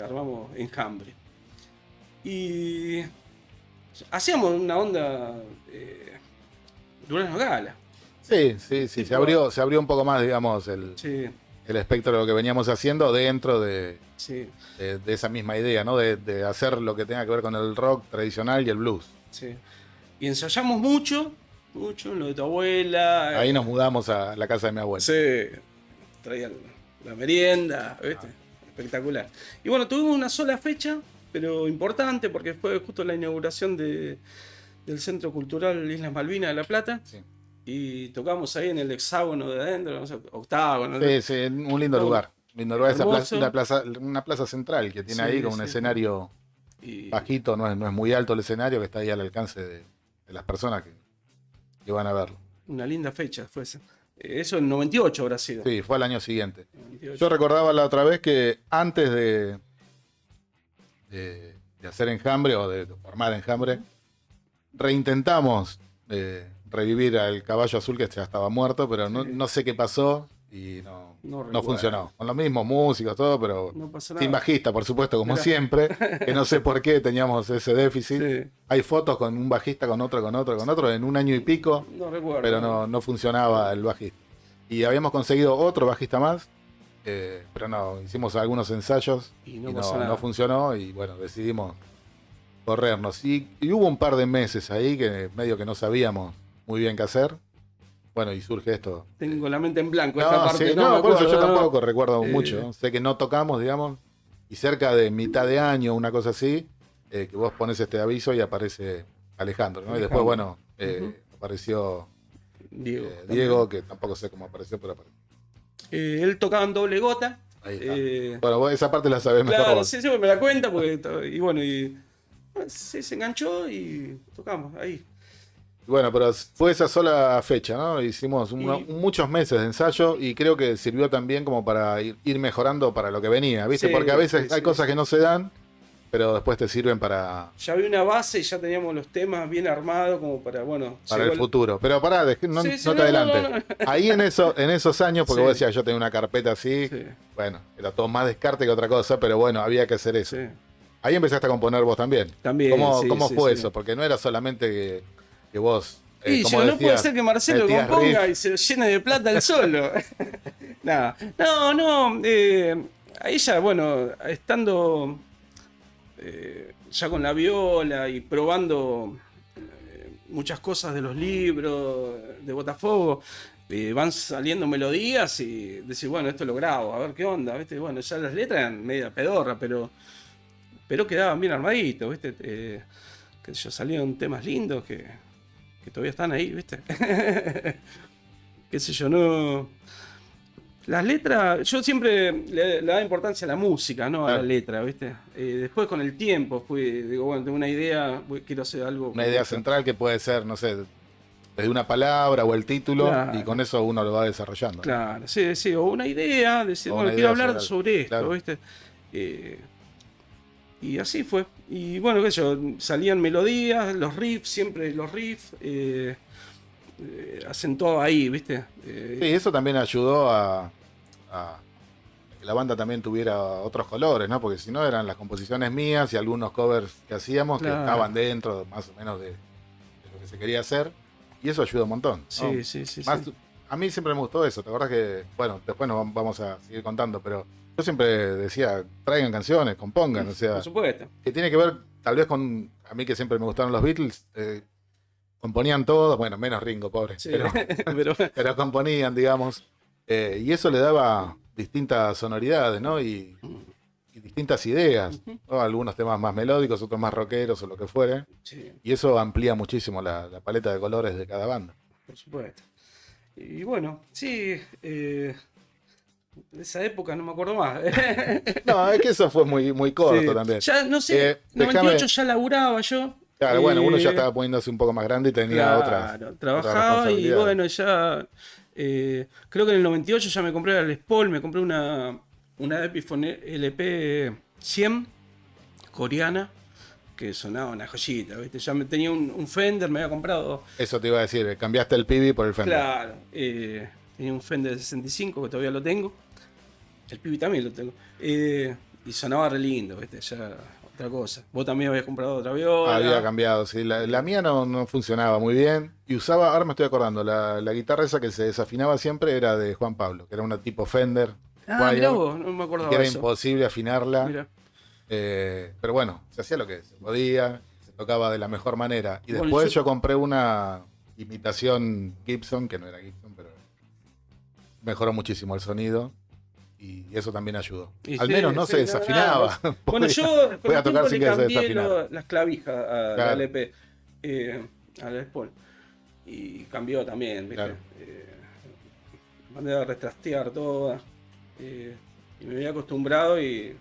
armamos Enjambre. Y hacíamos una onda Durazno Gala. Sí, se abrió un poco más, digamos, Sí, el espectro de lo que veníamos haciendo dentro de sí, esa misma idea, ¿no? De hacer lo que tenga que ver con el rock tradicional y el blues. sí. Y ensayamos mucho, en lo de tu abuela. Ahí nos mudamos a la casa de mi abuela. Sí, traían la merienda, ¿viste? Espectacular. Y bueno, tuvimos una sola fecha, pero importante porque fue justo la inauguración del Centro Cultural Islas Malvinas de La Plata. Sí. Y tocamos ahí en el hexágono de adentro, no sé, octágono. Sí, un lindo lugar. Lindo lugar, una plaza central que tiene Sí, ahí con un sí. escenario Y bajito, no es muy alto el escenario, que está ahí al alcance de las personas que van a verlo. una linda fecha fue esa. Eso en 98 habrá sido. Sí, fue al año siguiente. 98. Yo recordaba la otra vez que antes de hacer Enjambre o de formar Enjambre, reintentamos revivir al Caballo Azul, que ya estaba muerto, pero no sé qué pasó y No no recuerdo. funcionó. Con los mismos músicos, todo, pero No pasó sin nada. bajista, por supuesto, como Mirá. siempre, que no sé por qué teníamos ese déficit. Sí, Hay fotos con un bajista, con otro, en un año y pico, no recuerdo. pero no funcionaba el bajista. Y habíamos conseguido otro bajista más, pero no, hicimos algunos ensayos Y y no pasó nada. no funcionó y bueno, decidimos corrernos. Y hubo un par de meses ahí que medio que no sabíamos muy bien qué hacer. Bueno, y surge esto. Tengo la mente en blanco esta parte. Sí, no me por eso acuerdo, yo ¿no? tampoco recuerdo Eh, mucho. Sé que no tocamos, digamos, y cerca de mitad de año, una cosa así, que vos pones este aviso y aparece Alejandro, ¿no? Y después, bueno, Ujú. apareció Diego. que tampoco sé cómo apareció, pero apareció. Él tocaba en doble gota. Ahí está. Eh, Bueno, vos esa parte la sabés mejor claro, vos. sí, me la cuenta porque y bueno, sí, se enganchó y tocamos ahí. Bueno, pero fue esa sola fecha, ¿no? Hicimos muchos meses de ensayo y creo que sirvió también como para ir mejorando para lo que venía, ¿viste? Sí, Porque a veces sí, hay sí. cosas que no se dan, pero después te sirven para Ya había una base y ya teníamos los temas bien armados como para, bueno, el llegó futuro. Pero pará, no Sí, sí, te no, adelantes. no. Ahí en esos años, porque Sí. vos decías, yo tenía una carpeta así, Sí, bueno, era todo más descarte que otra cosa, pero bueno, había que hacer eso. sí. Ahí empezaste a componer vos también. También, ¿Cómo, sí, cómo sí, fue sí. eso? Porque no era solamente que vos... Y como yo, no puede decías, ser que Marcelo metías componga riff. y se llene de plata el solo. Nada. No. Ahí ya, bueno, estando ya con la viola y probando muchas cosas de los libros de Botafogo, van saliendo melodías y decís, bueno, esto lo grabo, a ver qué onda, ¿viste? Bueno, ya las letras eran media pedorra, pero quedaban bien armaditos, ¿viste? Que yo salieron temas lindos que todavía están ahí, ¿viste? Qué sé yo, no. Las letras, yo siempre le daba importancia a la música, ¿no? A la Claro. letra, ¿viste? Después con el tiempo digo, bueno, tengo una idea, quiero hacer algo. Una idea central que puede ser, no sé, desde una palabra o el título, Claro. y con eso uno lo va desarrollando. Claro, sí, o una idea, decir, O bueno, una quiero idea hablar sobre esto, claro. ¿viste? Y así fue. Y bueno, qué sé yo, salían melodías, los riffs, siempre los riffs, acentuado ahí, ¿viste? Sí, eso también ayudó a que la banda también tuviera otros colores, ¿no? Porque si no eran las composiciones mías y algunos covers que hacíamos Claro. que estaban dentro más o menos de lo que se quería hacer. Y eso ayuda un montón, ¿no? Sí. Más, a mí siempre me gustó eso, ¿te acordás que, bueno, después nos vamos a seguir contando, pero yo siempre decía, traigan canciones, compongan, o sea, Por supuesto. que tiene que ver tal vez con, a mí que siempre me gustaron los Beatles, componían todo, bueno, menos Ringo, pobre, Sí. pero, Pero pero componían, digamos, y eso le daba distintas sonoridades, ¿no? Y distintas ideas, ¿no? Algunos temas más melódicos, otros más rockeros o lo que fuere, sí, y eso amplía muchísimo la paleta de colores de cada banda. por supuesto. Y bueno, sí, de esa época no me acuerdo más. No, es que eso fue muy corto Sí. también. Ya, no sé, Déjame- 98 ya laburaba yo. Claro, bueno, uno ya Eh, estaba poniéndose un poco más grande y tenía otras trabajaba y responsabilidades. bueno, ya creo que en el 98 ya me compré la Les Paul, me compré una Epiphone LP 100 coreana que sonaba una joyita, ¿viste? Ya tenía un Fender, me había comprado, Eso te iba a decir, cambiaste el Pibi por el Fender. claro, tenía un Fender 65 que todavía lo tengo El Pibi también lo tengo. Y sonaba re lindo, ¿viste? Ya otra cosa. Vos también habías comprado otra viola. Había cambiado, sí. La mía no funcionaba muy bien. Y usaba, ahora me estoy acordando, la guitarra esa que se desafinaba siempre era de Juan Pablo, que era una tipo Fender. Ah, mirá vos, no me acordaba que era de eso. imposible afinarla. Mirá. Pero bueno, se hacía lo que se podía, se tocaba de la mejor manera. Y Bueno, después yo compré una imitación Gibson, que no era Gibson, pero mejoró muchísimo el sonido. Y eso también ayudó. Y Al sí, menos no sí, se desafinaba. Bueno, yo con Voy a el tocar tiempo sin le que se cambié desafinara. las clavijas a la Claro. LP, a la Les Paul. Y cambió también, ¿viste? Claro. Mandé a retrastear toda. Y me había acostumbrado y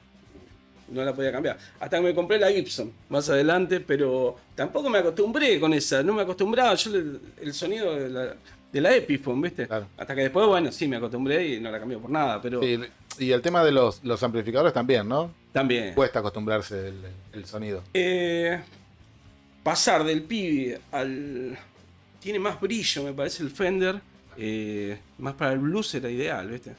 no la podía cambiar. Hasta que me compré la Gibson más adelante, pero tampoco me acostumbré con esa. No me acostumbraba yo el sonido de la Epiphone, ¿viste? Claro. Hasta que después, bueno, sí me acostumbré y no la cambié por nada, pero Sí, y el tema de los amplificadores también, ¿no? también. Cuesta acostumbrarse el sonido. Pasar del Pibi al... Tiene más brillo, me parece, el Fender. Más para el blues era ideal, ¿viste?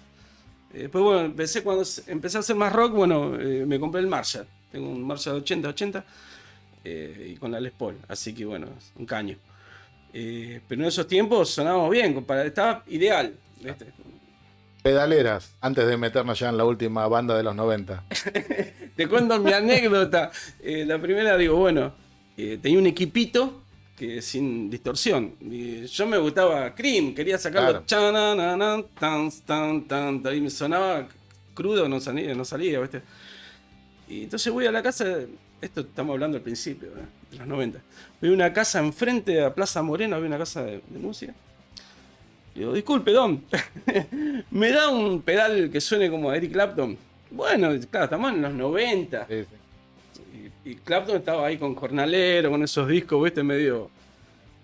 Después, bueno, cuando empecé a hacer más rock, bueno, me compré el Marshall. Tengo un Marshall 80-80 y con la Les Paul. Así que, bueno, es un caño. Pero en esos tiempos sonábamos bien, estaba ideal, ¿viste? Pedaleras, antes de meternos ya en la última banda de los 90. Te cuento mi anécdota. La primera, digo, bueno, tenía un equipito que sin distorsión. Y yo me gustaba Cream, quería sacarlo. Claro. Chanananan, tan, y me sonaba crudo, no salía, ¿viste? Y entonces voy a la casa, esto estamos hablando al principio, de los 90. Voy a una casa enfrente a Plaza Moreno, había una casa de música. Digo, disculpe, Don, ¿me da un pedal que suene como a Eric Clapton? Bueno, claro, estamos en los 90. Sí, sí. Y Clapton estaba ahí con Jornalero, con esos discos, ¿viste? Medio...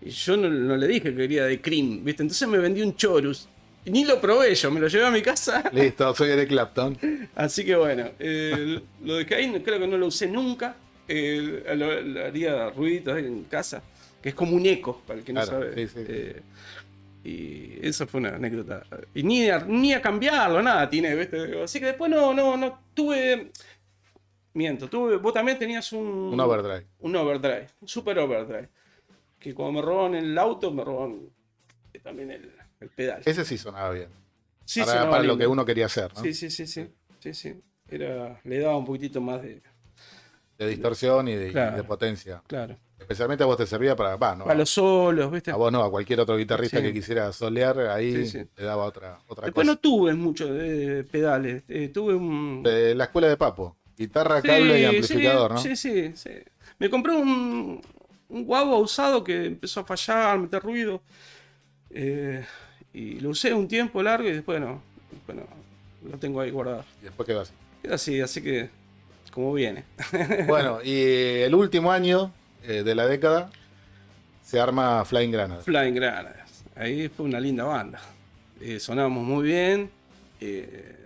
Y yo no le dije que quería de Cream, ¿viste? Entonces me vendí un Chorus. Y ni lo probé yo, me lo llevé a mi casa. Listo, soy Eric Clapton. Así que bueno, lo dejé ahí, creo que no lo usé nunca. Lo haría ruiditos ahí en casa, que es como un eco, para el que no Claro, sabe. sí, sí. Y eso fue una anécdota. Y ni a cambiarlo, nada tiene, ¿viste? Así que después no tuve... Miento, vos también tenías Un overdrive. un overdrive, un super overdrive. Que cuando me robaron el auto, me robaron también el pedal. Ese sí sonaba bien. Sí, para sonaba lo lindo. que uno quería hacer, ¿no? Sí. Le daba un poquitito más de... De distorsión y de, Claro. y de potencia. Claro. Especialmente a vos te servía para... no, Para los solos, ¿viste? a vos no, a cualquier otro guitarrista Sí. que quisiera solear, ahí Sí. le daba otra Después cosa. no tuve mucho de pedales. Tuve un... La escuela de Papo. Guitarra, cable y amplificador, ¿no? Sí. Me compré un guagua usado que empezó a fallar, meter ruido. Y lo usé un tiempo largo y después no, lo tengo ahí guardado. Y después quedó así. Queda así que como viene. Bueno, y el último año de la década se arma Flying Granada. Flying Granadas. Ahí fue una linda banda. Sonábamos muy bien,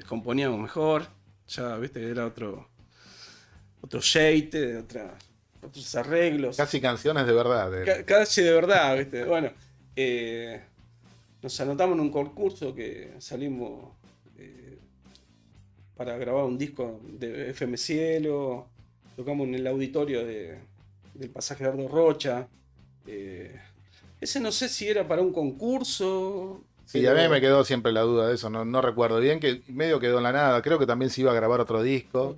componíamos mejor. Ya, viste, era otro shade, otros arreglos. Casi canciones de verdad. Casi de verdad, ¿viste? Bueno, nos anotamos en un concurso que salimos para grabar un disco de FM Cielo. Tocamos en el auditorio del Pasaje Dardo Rocha. Ese no sé si era para un concurso. Sí, a mí me quedó siempre la duda de eso, no recuerdo bien, que medio quedó en la nada. Creo que también se iba a grabar otro disco.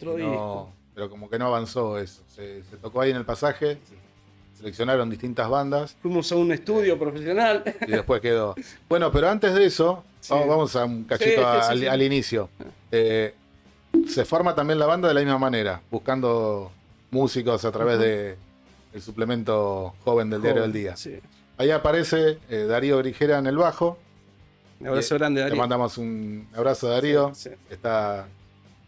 Pero como que no avanzó eso. Se tocó ahí en el Pasaje, seleccionaron distintas bandas Fuimos a un estudio profesional. y después quedó. Bueno, pero antes de eso, Sí. vamos a un cachito Sí. al inicio. Se forma también la banda de la misma manera, buscando músicos a través del suplemento joven del Diario del Día. Sí. Ahí aparece Darío Grigera en el bajo. Un abrazo grande, Le Darío. mandamos un abrazo a Darío. Sí. Está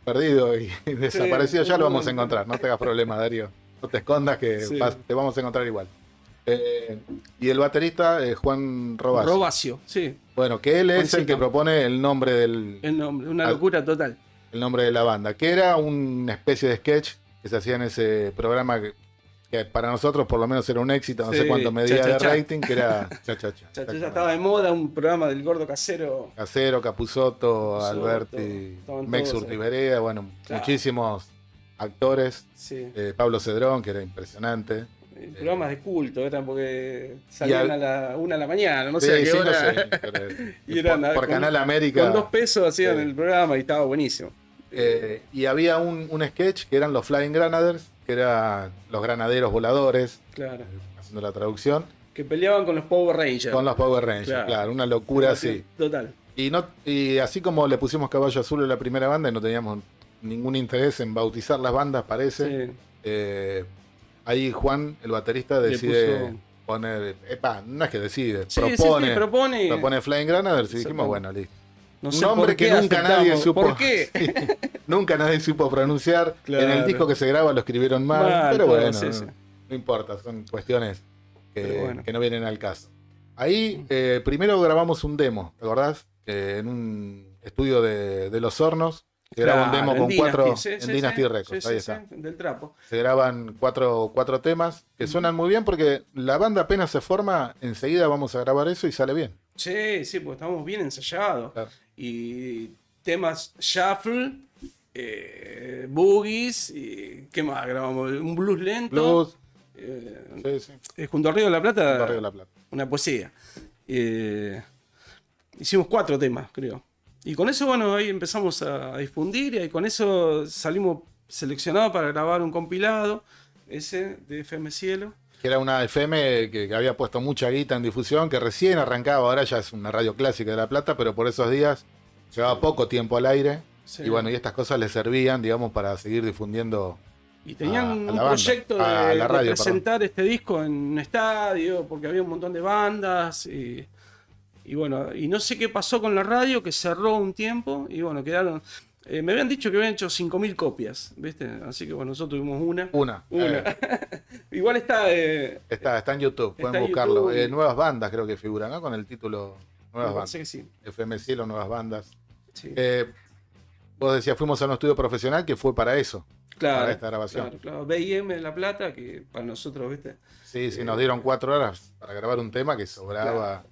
perdido y desaparecido. Ya lo vamos a encontrar. No te hagas problemas, Darío. No te escondas que Sí. te vamos a encontrar igual. Y el baterista Juan Robacio. Robacio, sí. Bueno, que él es Juancito. el que propone el nombre El nombre, una Ah. locura total. el nombre de la banda, que era una especie de sketch que se hacía en ese programa que que para nosotros por lo menos era un éxito, no Sí, sé cuánto medía cha, cha, de cha. rating, que era Cha Cha Cha. Ya estaba de moda un programa del gordo casero. Casero, Capusotto, Capusotto, Alberti, estaban Mex todos ahí. Urtiberea, bueno, Claro. muchísimos actores. Sí. Pablo Cedrón, que era impresionante. Programas de culto eran porque salían a la 1 de la mañana, no Sí, sé a qué sí, hora. no sé, pero, Y eran por con- Canal América. Con 2 pesos hacían Sí. el programa y estaba buenísimo. Y había un sketch que eran los Flying Granaders, que eran los granaderos voladores, Claro. haciendo la traducción, Que peleaban con los Power Rangers. con los Power Rangers. Claro, una locura así. Total. Y así como le pusimos Caballo Azul en la primera banda y no teníamos ningún interés en bautizar las bandas, parece. Sí. Ahí Juan, el baterista, Le decide puso- poner. No es que decide, Sí, propone. sí, propone. Propone Flying Granaders y dijimos, Exactamente. bueno, listo. No Un sé nombre por qué que nunca nadie aceptamos. supo. ¿Por qué? Nunca nadie supo pronunciar. Claro. En el disco que se graba lo escribieron mal. Mal, pero todo, bueno, sí, sí. no importa, son cuestiones Pero bueno. que no vienen al caso. Ahí primero grabamos un demo, ¿te acordás? En un estudio de Los Hornos. Se graba un Claro, demo en con Dynasty, 4 sí, en sí, Dynasty sí, Records. sí, Ahí sí, está. sí, del trapo. Se graban cuatro temas que suenan muy bien porque la banda apenas se forma, enseguida vamos a grabar eso y sale bien. Sí, sí, porque estamos bien ensayados. Claro. Y temas shuffle, boogies, y ¿qué más grabamos? Un blues lento. Blues, eh, sí, sí. Junto al Río de la Plata, Barrio de la Plata. una poesía. Hicimos 4 temas, creo. Y con eso, bueno, ahí empezamos a difundir y con eso salimos seleccionados para grabar un compilado, ese de FM Cielo. Que era una FM que había puesto mucha guita en difusión, que recién arrancaba, ahora ya es una radio clásica de La Plata, pero por esos días llevaba poco tiempo al aire. Sí. Y bueno, y estas cosas les servían, digamos, para seguir difundiendo. Y tenían a un la banda, proyecto a de, la radio, de presentar este disco en un estadio, porque había un montón de bandas. Y bueno, y no sé qué pasó con la radio, que cerró un tiempo. Y bueno, quedaron. Me habían dicho que habían hecho 5.000 copias, ¿viste? Así que bueno, nosotros tuvimos una. Una. Igual está. Está en YouTube, pueden Está en buscarlo. YouTube. Nuevas bandas creo que figuran, ¿no? Con el título Nuevas me Bandas. parece que sí. FM Cielo, Nuevas Bandas. Sí. Vos decías, fuimos a un estudio profesional que fue para eso. Claro, para esta grabación. Claro. BIM de La Plata, que para nosotros, ¿viste? Sí, nos dieron 4 horas para grabar un tema que sobraba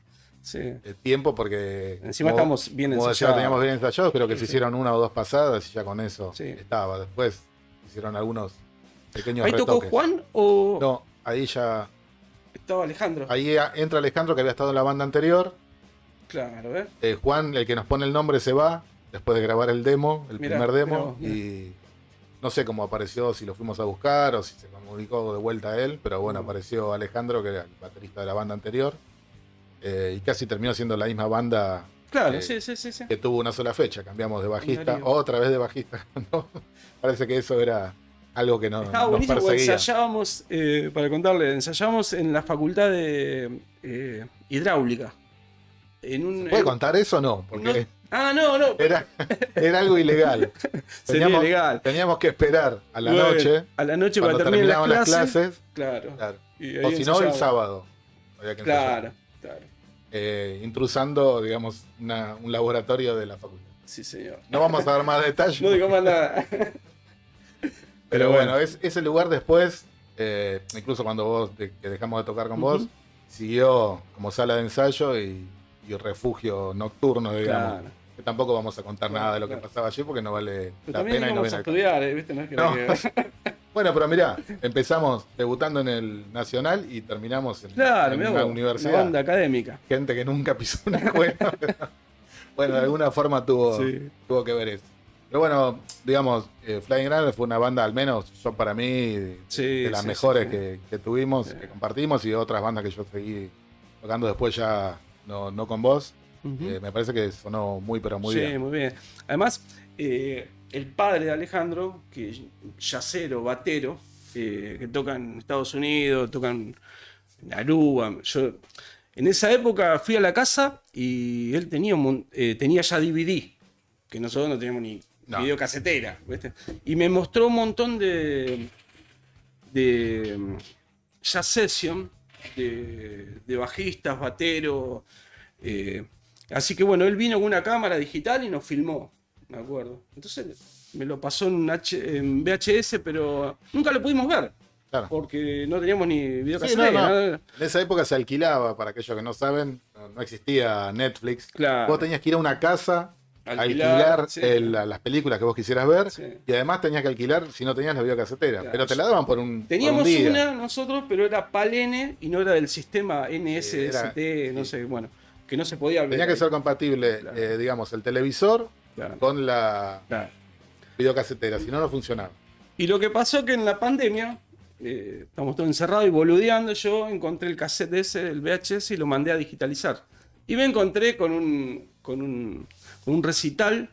Sí. tiempo porque... Encima estamos bien como decía, ensayados. teníamos bien ensayados, creo que se Sí. hicieron 1 o 2 pasadas y ya con eso Sí. estaba. Después hicieron algunos pequeños ¿Ahí tocó retoques. Juan o No, ahí ya... estaba Alejandro? Ahí entra Alejandro, que había estado en la banda anterior. Claro, ¿eh? Juan, el que nos pone el nombre, se va después de grabar el demo, el Mirá, primer demo. mirá vos, Y no sé cómo apareció, si lo fuimos a buscar o si se comunicó de vuelta a él. Pero bueno, apareció Alejandro, que era el baterista de la banda anterior. Y casi terminó siendo la misma banda Claro, Eh, sí. que tuvo una sola fecha. Cambiamos de bajista, Darío. otra vez de bajista. ¿no? Parece que eso era algo que no, Estaba nos buenísimo porque perseguía. ensayábamos, para contarle, ensayábamos en la facultad de hidráulica. ¿Puede contar eso o no? Porque No. era algo ilegal. Sería ilegal. Teníamos que esperar a la Bueno, noche. A la noche Cuando cuando terminen terminaban las clases. Claro. Claro. Y ahí O si no, el ensayábamos. sábado. Había que ensayar. Claro. Intrusando, digamos, un laboratorio de la facultad. Sí, señor. No vamos a dar más detalles. No digo más nada. pero bueno, ese lugar después, incluso cuando que dejamos de tocar con vos, siguió como sala de ensayo y refugio nocturno, digamos. Claro. Que tampoco vamos a contar nada de lo que Claro. pasaba allí porque no vale Pero la también pena y no íbamos viene a al caso. estudiar, ¿viste? No es que No. que- Bueno, pero mirá, empezamos debutando en el Nacional y terminamos en, Claro, en mirá una vos, universidad. una banda académica. Gente que nunca pisó una escuela. Bueno, de alguna forma tuvo que ver eso. Pero bueno, digamos, Flying Granaders fue una banda, al menos yo para mí, de las mejores que tuvimos, que compartimos, y otras bandas que yo seguí tocando después ya no con vos. Ujú. Me parece que sonó muy, pero muy Sí, bien. muy bien. Además, el padre de Alejandro, que es yacero, batero, que toca en Estados Unidos, tocan en Aruba. Yo en esa época fui a la casa y él tenía ya DVD, que nosotros no teníamos ni videocasetera, ¿viste? Y me mostró un montón de jazz session, de bajistas, bateros. Así que bueno, él vino con una cámara digital y nos filmó, me acuerdo. Entonces me lo pasó en VHS, pero nunca lo pudimos ver. Claro. Porque no teníamos ni Sí, videocasetera. no. En esa época se alquilaba, para aquellos que no saben, no existía Netflix. Claro. Vos tenías que ir a una casa, Alquilar, alquilar sí. las películas que vos quisieras ver, Sí. y además tenías que alquilar si no tenías la videocasetera. Claro. Pero te la daban por un Teníamos día. una nosotros, pero era PAL-N y no era del sistema NSST, no sí. sé, bueno, que no se podía ver. Tenía que ser compatible, Claro. digamos, el televisor Claro, con la claro. videocasetera, si no, no funcionaba. Y lo que pasó que en la pandemia, estamos todos encerrados y boludeando, yo encontré el cassette ese, el VHS, y lo mandé a digitalizar. Y me encontré con un recital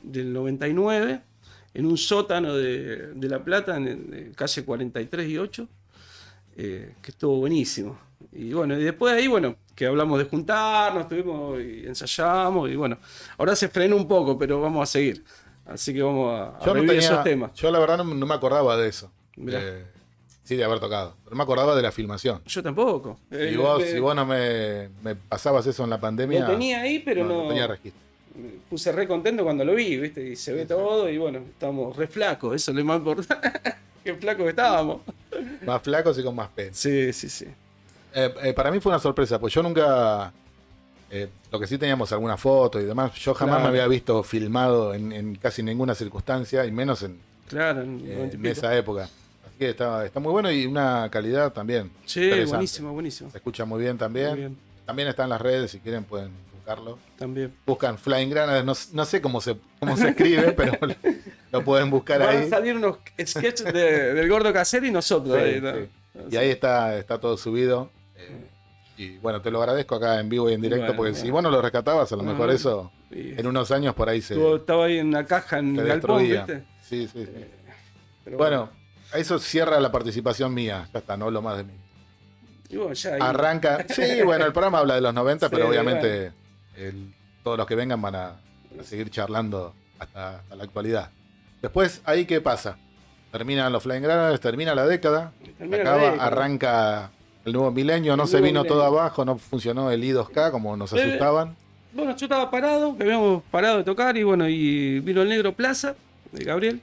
del 99 en un sótano de La Plata, en calle 43 y 8, que estuvo buenísimo. Y bueno, y después de ahí, bueno, que hablamos de juntarnos, estuvimos y ensayamos, y bueno, ahora se frenó un poco, pero vamos a seguir. Así que vamos a Yo no revivir tenía, esos temas. yo la verdad no me acordaba de eso. Mirá. Sí, de haber tocado. Pero no me acordaba de la filmación. Yo tampoco. Y vos, si vos no me pasabas eso en la pandemia, Lo tenía ahí, pero no tenía registro. me puse re contento cuando lo vi, ¿viste? Y se ve todo, y bueno, estamos re flacos, eso es lo más importante. Qué flacos que estábamos. Más flacos y con más pena. Sí, sí, sí. Para mí fue una sorpresa, pues yo nunca. Lo que sí teníamos alguna foto y demás, yo jamás Claro. me había visto filmado en casi ninguna circunstancia, y menos en Claro, en 90 y en pico. esa época. Así que está muy bueno y una calidad también. Sí, interesante. buenísimo, buenísimo. Se escucha muy bien también. Muy bien, También está en las redes, si quieren pueden buscarlo. también. Buscan Flying Granades, no sé cómo se escribe, pero lo pueden buscar Van a ahí. salir unos sketches del Gordo Casero y nosotros. Sí, ahí, ¿no? sí. Y ahí está todo subido. Y bueno, te lo agradezco acá en vivo y en directo, Bueno, porque bueno. si vos no lo rescatabas, a lo mejor eso Y en unos años por ahí se estaba ahí en la caja en se el galpón, destruía. ¿viste? Sí, sí, sí. Pero Bueno, eso cierra la participación mía. Ya está, no hablo más de mí. y bueno, ya ahí- Arranca. Sí, bueno, el programa habla de los 90, pero Sí, obviamente todos los que vengan van a seguir charlando hasta la actualidad. Después, ¿ahí qué pasa? Terminan los Flying Granades, termina la década, Termina la acaba, década. arranca el nuevo milenio, no El se nuevo vino milenio. todo abajo, no funcionó el I2K como nos asustaban. Bueno, yo estaba parado, que habíamos parado de tocar, y bueno, y vino el Negro Plaza, de Gabriel,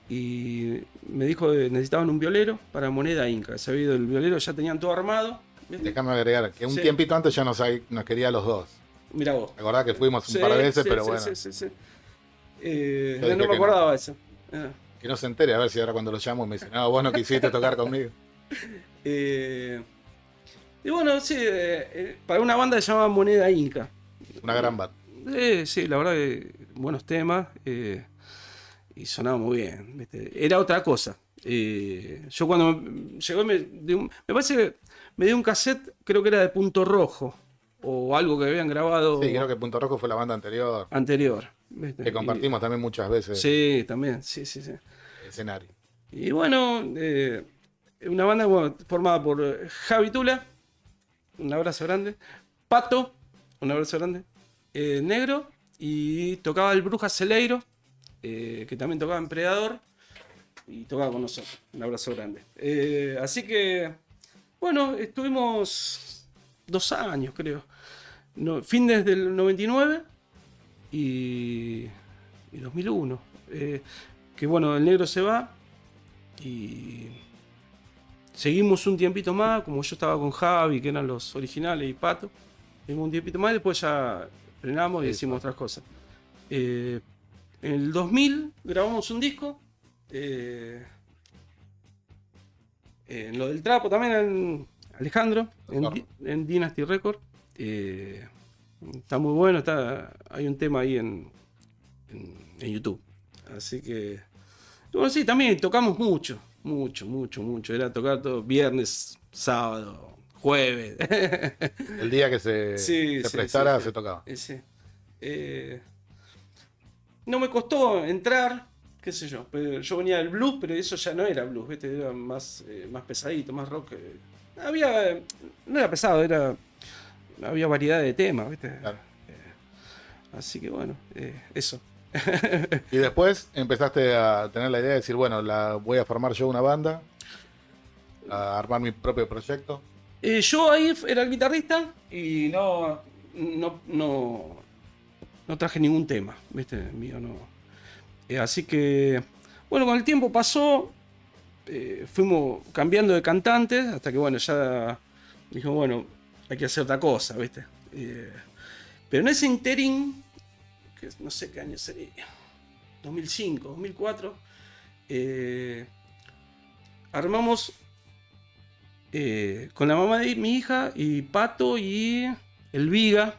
y me dijo que necesitaban un violero para Moneda Inca. Se había ido el violero, ya tenían todo armado. ¿Viste? Déjame agregar que un Sí. tiempito antes ya nos quería a los dos. Mirá vos. ¿Te acordás que fuimos un Sí, par de veces? sí, pero sí, bueno, sí, sí, sí. dije No me que no. acordaba eso. que no se entere, a ver si ahora cuando lo llamo me dice, no, vos no quisiste tocar conmigo. Y bueno, sí, para una banda que se llama Moneda Inca. Una gran banda. Sí, la verdad que buenos temas, y sonaba muy bien, ¿viste? Era otra cosa. Yo cuando llegó me parece que me dio un cassette, creo que era de Punto Rojo, o algo que habían grabado Sí, creo que Punto Rojo fue la banda anterior, anterior. ¿Viste? que compartimos también muchas veces Sí, también, sí, sí, sí. el escenario. Y bueno, una banda bueno, formada por Javi Tula, un abrazo grande, Pato, un abrazo grande, Negro, y tocaba el Bruja Celeiro, que también tocaba en Predador, y tocaba con nosotros, un abrazo grande. Así que, bueno, estuvimos 2 años, creo, fines del 99 y 2001. Que bueno, el Negro se va y seguimos un tiempito más, como yo estaba con Javi, que eran los originales, y Pato. Seguimos un tiempito más y después ya frenamos y Sí, hicimos sí. otras cosas. En el 2000 grabamos un disco. En lo del trapo también, Alejandro, en Dynasty Record. Está muy bueno, hay un tema ahí en YouTube. Así que, bueno, sí, también tocamos mucho. Era tocar todo viernes, sábado, jueves. El día que se Sí, prestara sí. se tocaba. Sí. No me costó entrar, qué sé yo. Pero yo venía del blues, pero eso ya no era blues, ¿viste? Era más pesadito, más rock. No era pesado, había variedad de temas, ¿viste? Claro. Así que bueno, eso. Y después empezaste a tener la idea de decir, bueno, voy a formar yo una banda, a armar mi propio proyecto. Yo ahí era el guitarrista y no traje ningún tema, ¿viste? Mío no. Así que, bueno, con el tiempo pasó, fuimos cambiando de cantantes hasta que, bueno, ya dijimos, bueno, hay que hacer otra cosa, ¿viste? Pero en ese interín, que no sé qué año sería, 2005, 2004, armamos con la mamá de mi hija y Pato y el Viga,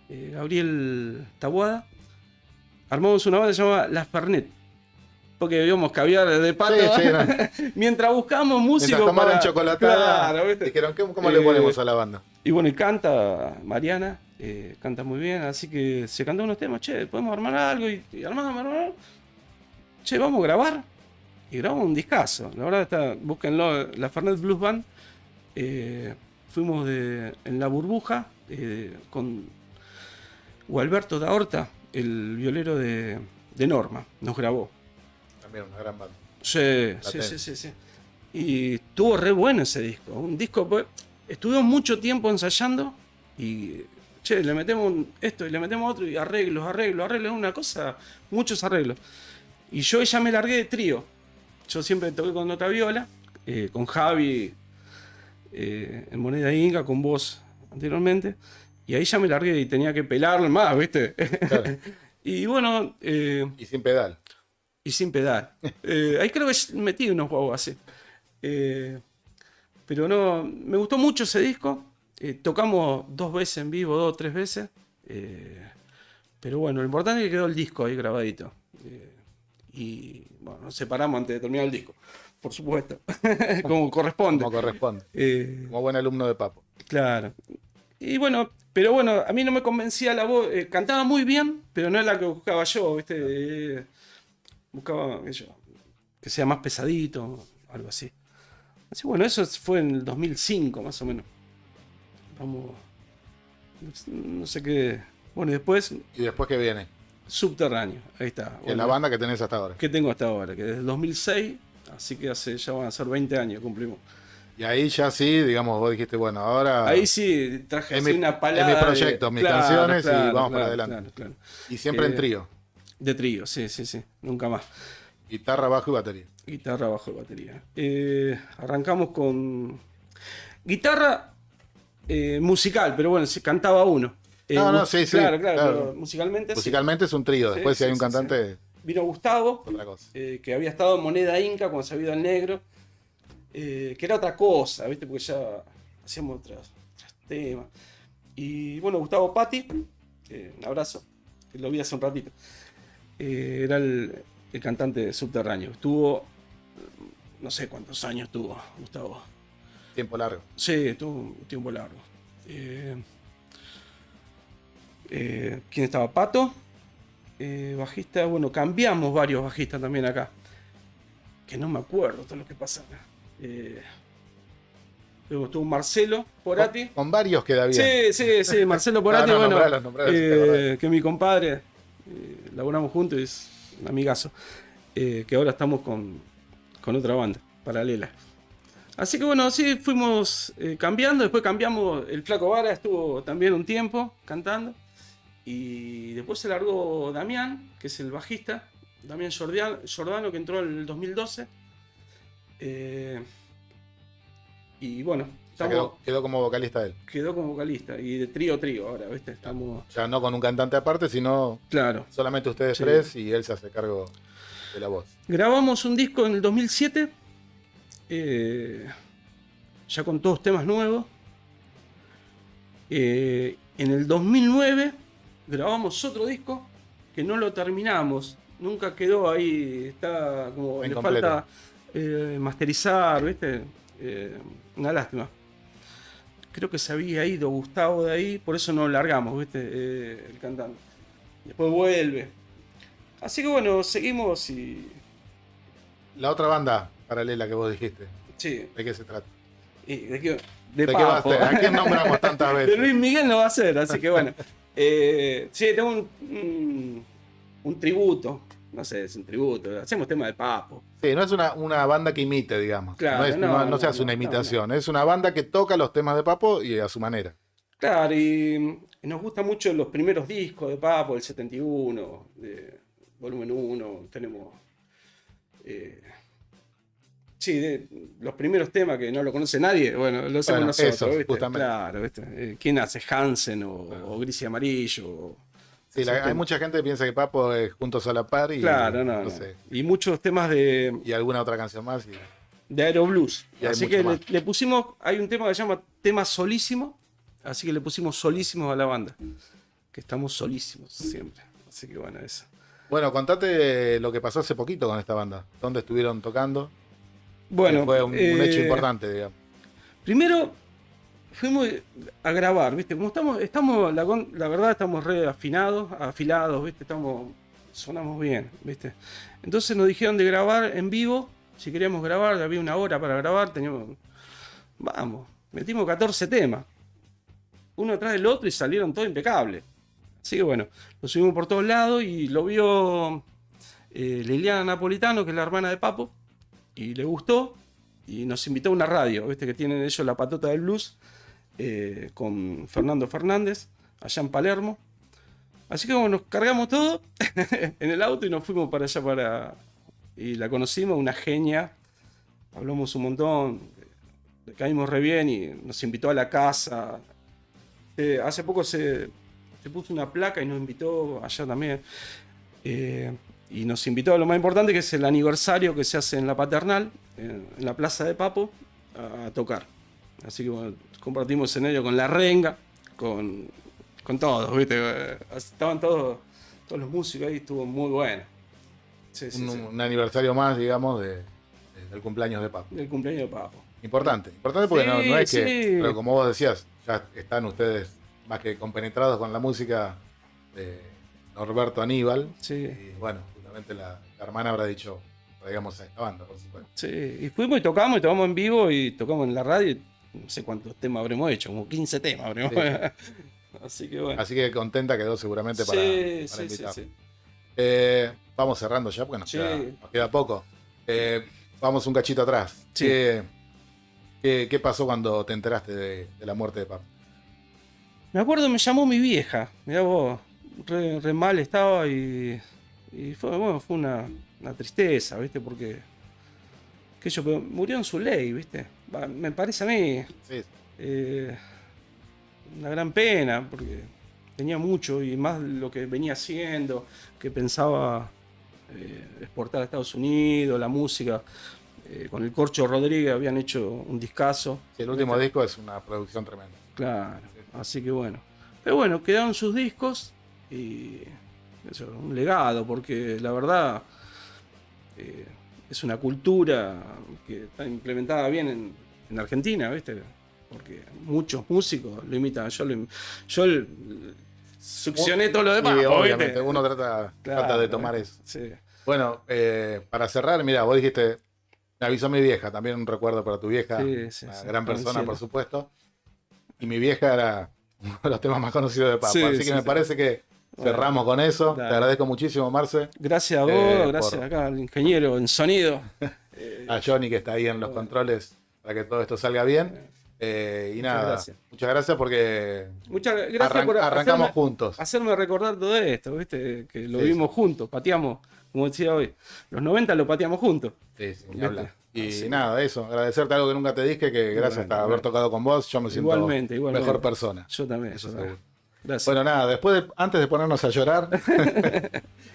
Gabriel Taboada, armamos una banda que se llama Las Fernet. Porque bebíamos caviar de pato. Sí, no. Mientras buscábamos músicos para chocolatada. Claro, ¿viste? Dijeron, ¿cómo le ponemos a la banda? Y bueno, y canta Mariana, canta muy bien, así que se cantó unos temas, che, podemos armar algo y armamos. Che, vamos a grabar. Y grabamos un discazo. La verdad búsquenlo, la Fernet Blues Band. Fuimos en La Burbuja con Gualberto da Horta, el violero de Norma, nos grabó. También una gran banda. Sí. Y estuvo re bueno ese disco. Un disco, pues, estuvimos mucho tiempo ensayando y, che, le metemos esto y le metemos otro y arreglos, una cosa, muchos arreglos. Y yo ya me largué de trío. Yo siempre toqué con otra viola, con Javi en Moneda Inca, con vos anteriormente. Y ahí ya me largué y tenía que pelarle más, ¿viste? Claro. Y bueno... y sin pedal. Y sin pedal. Ahí creo que metí unos huevos así. Pero no, me gustó mucho ese disco. Tocamos 2 veces en vivo, 2 o 3 veces. Pero bueno, lo importante es que quedó el disco ahí grabadito. Y bueno, nos separamos antes de terminar el disco, por supuesto. Como corresponde. Como corresponde. Como buen alumno de Papo. Claro. Y bueno, pero bueno, a mí no me convencía la voz. Cantaba muy bien, pero no es la que buscaba yo, ¿viste? Buscaba que sea más pesadito, algo así. Así bueno, eso fue en el 2005 más o menos. Vamos, no sé qué. Bueno, y después... ¿Y después qué viene? Subterráneo, ahí está. Es la banda que tenés hasta ahora. Que tengo hasta ahora, que desde el 2006, así que ya van a ser 20 años, cumplimos. Y ahí ya sí, digamos, vos dijiste, bueno, ahora... Ahí sí, traje así una palabra. Es mi proyecto, mis canciones y vamos para adelante. Claro. Y siempre en trío. De trío, sí, nunca más. Guitarra, bajo y batería. Guitarra, bajo y batería. Arrancamos con guitarra musical, pero bueno, se cantaba uno. Sí. Claro. Pero musicalmente es un trío, después si hay un cantante... Vino Gustavo, otra cosa. Que había estado en Moneda Inca cuando se había ido al negro. Que era otra cosa, ¿viste? Porque ya hacíamos otros temas. Y bueno, Gustavo Patti, un abrazo, lo vi hace un ratito. Era el cantante de Subterráneo. Estuvo, no sé cuántos años tuvo Gustavo. Tiempo largo. Sí, estuvo un tiempo largo. ¿Quién estaba? Pato, bajista. Bueno, cambiamos varios bajistas también acá. Que no me acuerdo todo lo que pasa acá. Luego estuvo Marcelo Porati. Con varios queda bien. Sí, Marcelo Porati, nombralos, que es mi compadre. Laboramos juntos y es un amigazo. Que ahora estamos con otra banda paralela. Así que bueno, sí, fuimos cambiando. Después cambiamos. El Flaco Vara estuvo también un tiempo cantando. Y después se largó Damián, que es el bajista. Damián Giordano, que entró en el 2012. Y bueno, quedó como vocalista él. Quedó como vocalista. Y de trío ahora, ¿viste? Estamos... Ya no con un cantante aparte, sino claro, solamente ustedes tres y él se hace cargo de la voz. Grabamos un disco en el 2007. Ya con todos temas nuevos. En el 2009 grabamos otro disco que no lo terminamos. Nunca quedó ahí. Está como... Le falta masterizar, ¿viste? Una lástima. Creo que se había ido Gustavo de ahí, por eso no largamos, ¿viste? El cantante. Después vuelve. Así que bueno, seguimos y... La otra banda paralela que vos dijiste. Sí. ¿De qué se trata? ¿De qué va a ser? ¿A quién nombramos tantas veces? De Luis Miguel no va a ser, así que bueno. Sí, tengo un tributo. No sé, es un tributo. Hacemos tema de Papo. Sí, no es una banda que imite, digamos. Claro, no se hace una imitación. No. Es una banda que toca los temas de Papo y a su manera. Claro, y nos gustan mucho los primeros discos de Papo, el 71, de volumen 1. Tenemos Sí, los primeros temas que no lo conoce nadie, bueno, lo hacemos nosotros, eso, ¿viste? justamente. Claro, ¿viste? ¿Quién hace Hansen o Gris y Amarillo? Sí, hay mucha gente que piensa que Papo es Juntos a la Par y Claro, no. sé. Y muchos temas Y alguna otra canción más. de Aeroblues. Y hay Así mucho que más. le pusimos, hay un tema que se llama Tema Solísimo, así que le pusimos Solísimos a la banda. Que estamos solísimos siempre. Así que bueno, eso. Bueno, contate lo que pasó hace poquito con esta banda. ¿Dónde estuvieron tocando? Bueno, Fue un hecho importante, digamos. Primero fuimos a grabar, ¿viste? Como estamos la verdad estamos re afilados, ¿viste? Sonamos bien, ¿viste? Entonces nos dijeron de grabar en vivo, si queríamos grabar, había una hora para grabar, metimos 14 temas, uno atrás del otro y salieron todos impecables. Así que bueno, lo subimos por todos lados y lo vio Liliana Napolitano, que es la hermana de Papo, y le gustó y nos invitó a una radio, ¿viste? Que tienen ellos La Patota del Blues, con Fernando Fernández, allá en Palermo. Así que bueno, nos cargamos todo en el auto y nos fuimos para allá y la conocimos, una genia, hablamos un montón, le caímos re bien y nos invitó a la casa. Hace poco se puso una placa y nos invitó allá también. Y nos invitó a lo más importante, que es el aniversario que se hace en la Paternal, en la Plaza de Papo, a tocar. Así que bueno, compartimos escenario con La Renga, con todos, ¿viste? Estaban todos los músicos ahí, estuvo muy bueno. Sí. Un aniversario más, digamos, del cumpleaños de Papo. Del cumpleaños de Papo. Importante porque Sí, no es que, sí. pero como vos decías, ya están ustedes más que compenetrados con la música de Norberto Aníbal. Sí. Y bueno, justamente la hermana habrá dicho, traigamos a esta banda, por supuesto. Sí, y fuimos y tocamos en vivo y tocamos en la radio. Y no sé cuántos temas habremos hecho, como 15 temas habremos hecho. Así que bueno. Así que contenta quedó seguramente para invitar. Sí. Vamos cerrando ya porque nos Sí. queda poco. Vamos un cachito atrás. Sí. ¿Qué pasó cuando te enteraste de la muerte de Papo? Me acuerdo, me llamó mi vieja. Mirá vos, re mal estaba y fue una tristeza, ¿viste? Porque pero murió en su ley, ¿viste? Me parece a mí Sí. una gran pena, porque tenía mucho y más lo que venía haciendo, que pensaba exportar a Estados Unidos, la música. Con el Corcho Rodríguez habían hecho un discazo. Sí, el último disco es una producción tremenda. Claro, así que bueno. Pero bueno, quedaron sus discos y eso, un legado, porque la verdad es una cultura que está implementada bien en Argentina, ¿viste? Porque muchos músicos lo imitan. Yo succioné todo lo demás. Sí, obviamente, ¿viste? uno trata de tomar eso. Sí. Bueno, para cerrar, mira, vos dijiste, me avisó mi vieja, también un recuerdo para tu vieja, Sí, una sí, gran está en el persona, cielo. por supuesto. Y mi vieja era uno de los temas más conocidos de Papo. Sí, Así que sí, me sí. parece que Bueno, cerramos con eso. dale. Te agradezco muchísimo, Marce. Gracias a vos, gracias por- acá al ingeniero en sonido. A Johnny, que está ahí en los controles para que todo esto salga bien. Y nada, gracias. muchas gracias porque Muchas gracias por arrancamos hacerme- juntos. hacerme recordar todo esto, ¿viste? Que lo Sí, vimos juntos, pateamos, como decía hoy, los 90 lo pateamos juntos. Sí, sí, ni ¿Viste? hablar. Y Así. nada, eso, agradecerte algo que nunca te dije, que gracias a haber tocado con vos, yo me siento Igualmente. mejor persona. Yo también. Eso yo también. seguro. Gracias. Bueno, nada, antes de ponernos a llorar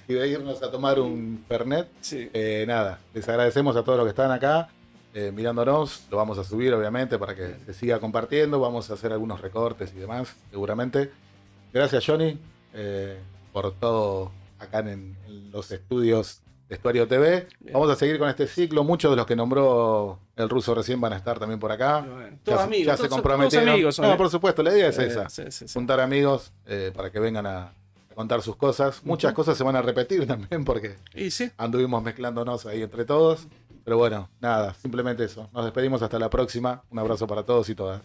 y de irnos a tomar un Fernet, Sí. nada, les agradecemos a todos los que están acá mirándonos. Lo vamos a subir, obviamente, para que se siga compartiendo. Vamos a hacer algunos recortes y demás, seguramente. Gracias, Johnny, por todo acá en los estudios de Estuario TV. Bien. Vamos a seguir con este ciclo. Muchos de los que nombró el ruso recién van a estar también por acá. Bueno, todos Ya amigos, se todos comprometieron. amigos son, No, por supuesto, la idea es esa. Sí. Juntar amigos para que vengan a contar sus cosas. Muchas cosas se van a repetir también porque Y sí. anduvimos mezclándonos ahí entre todos. Pero bueno, nada, simplemente eso. Nos despedimos hasta la próxima. Un abrazo para todos y todas.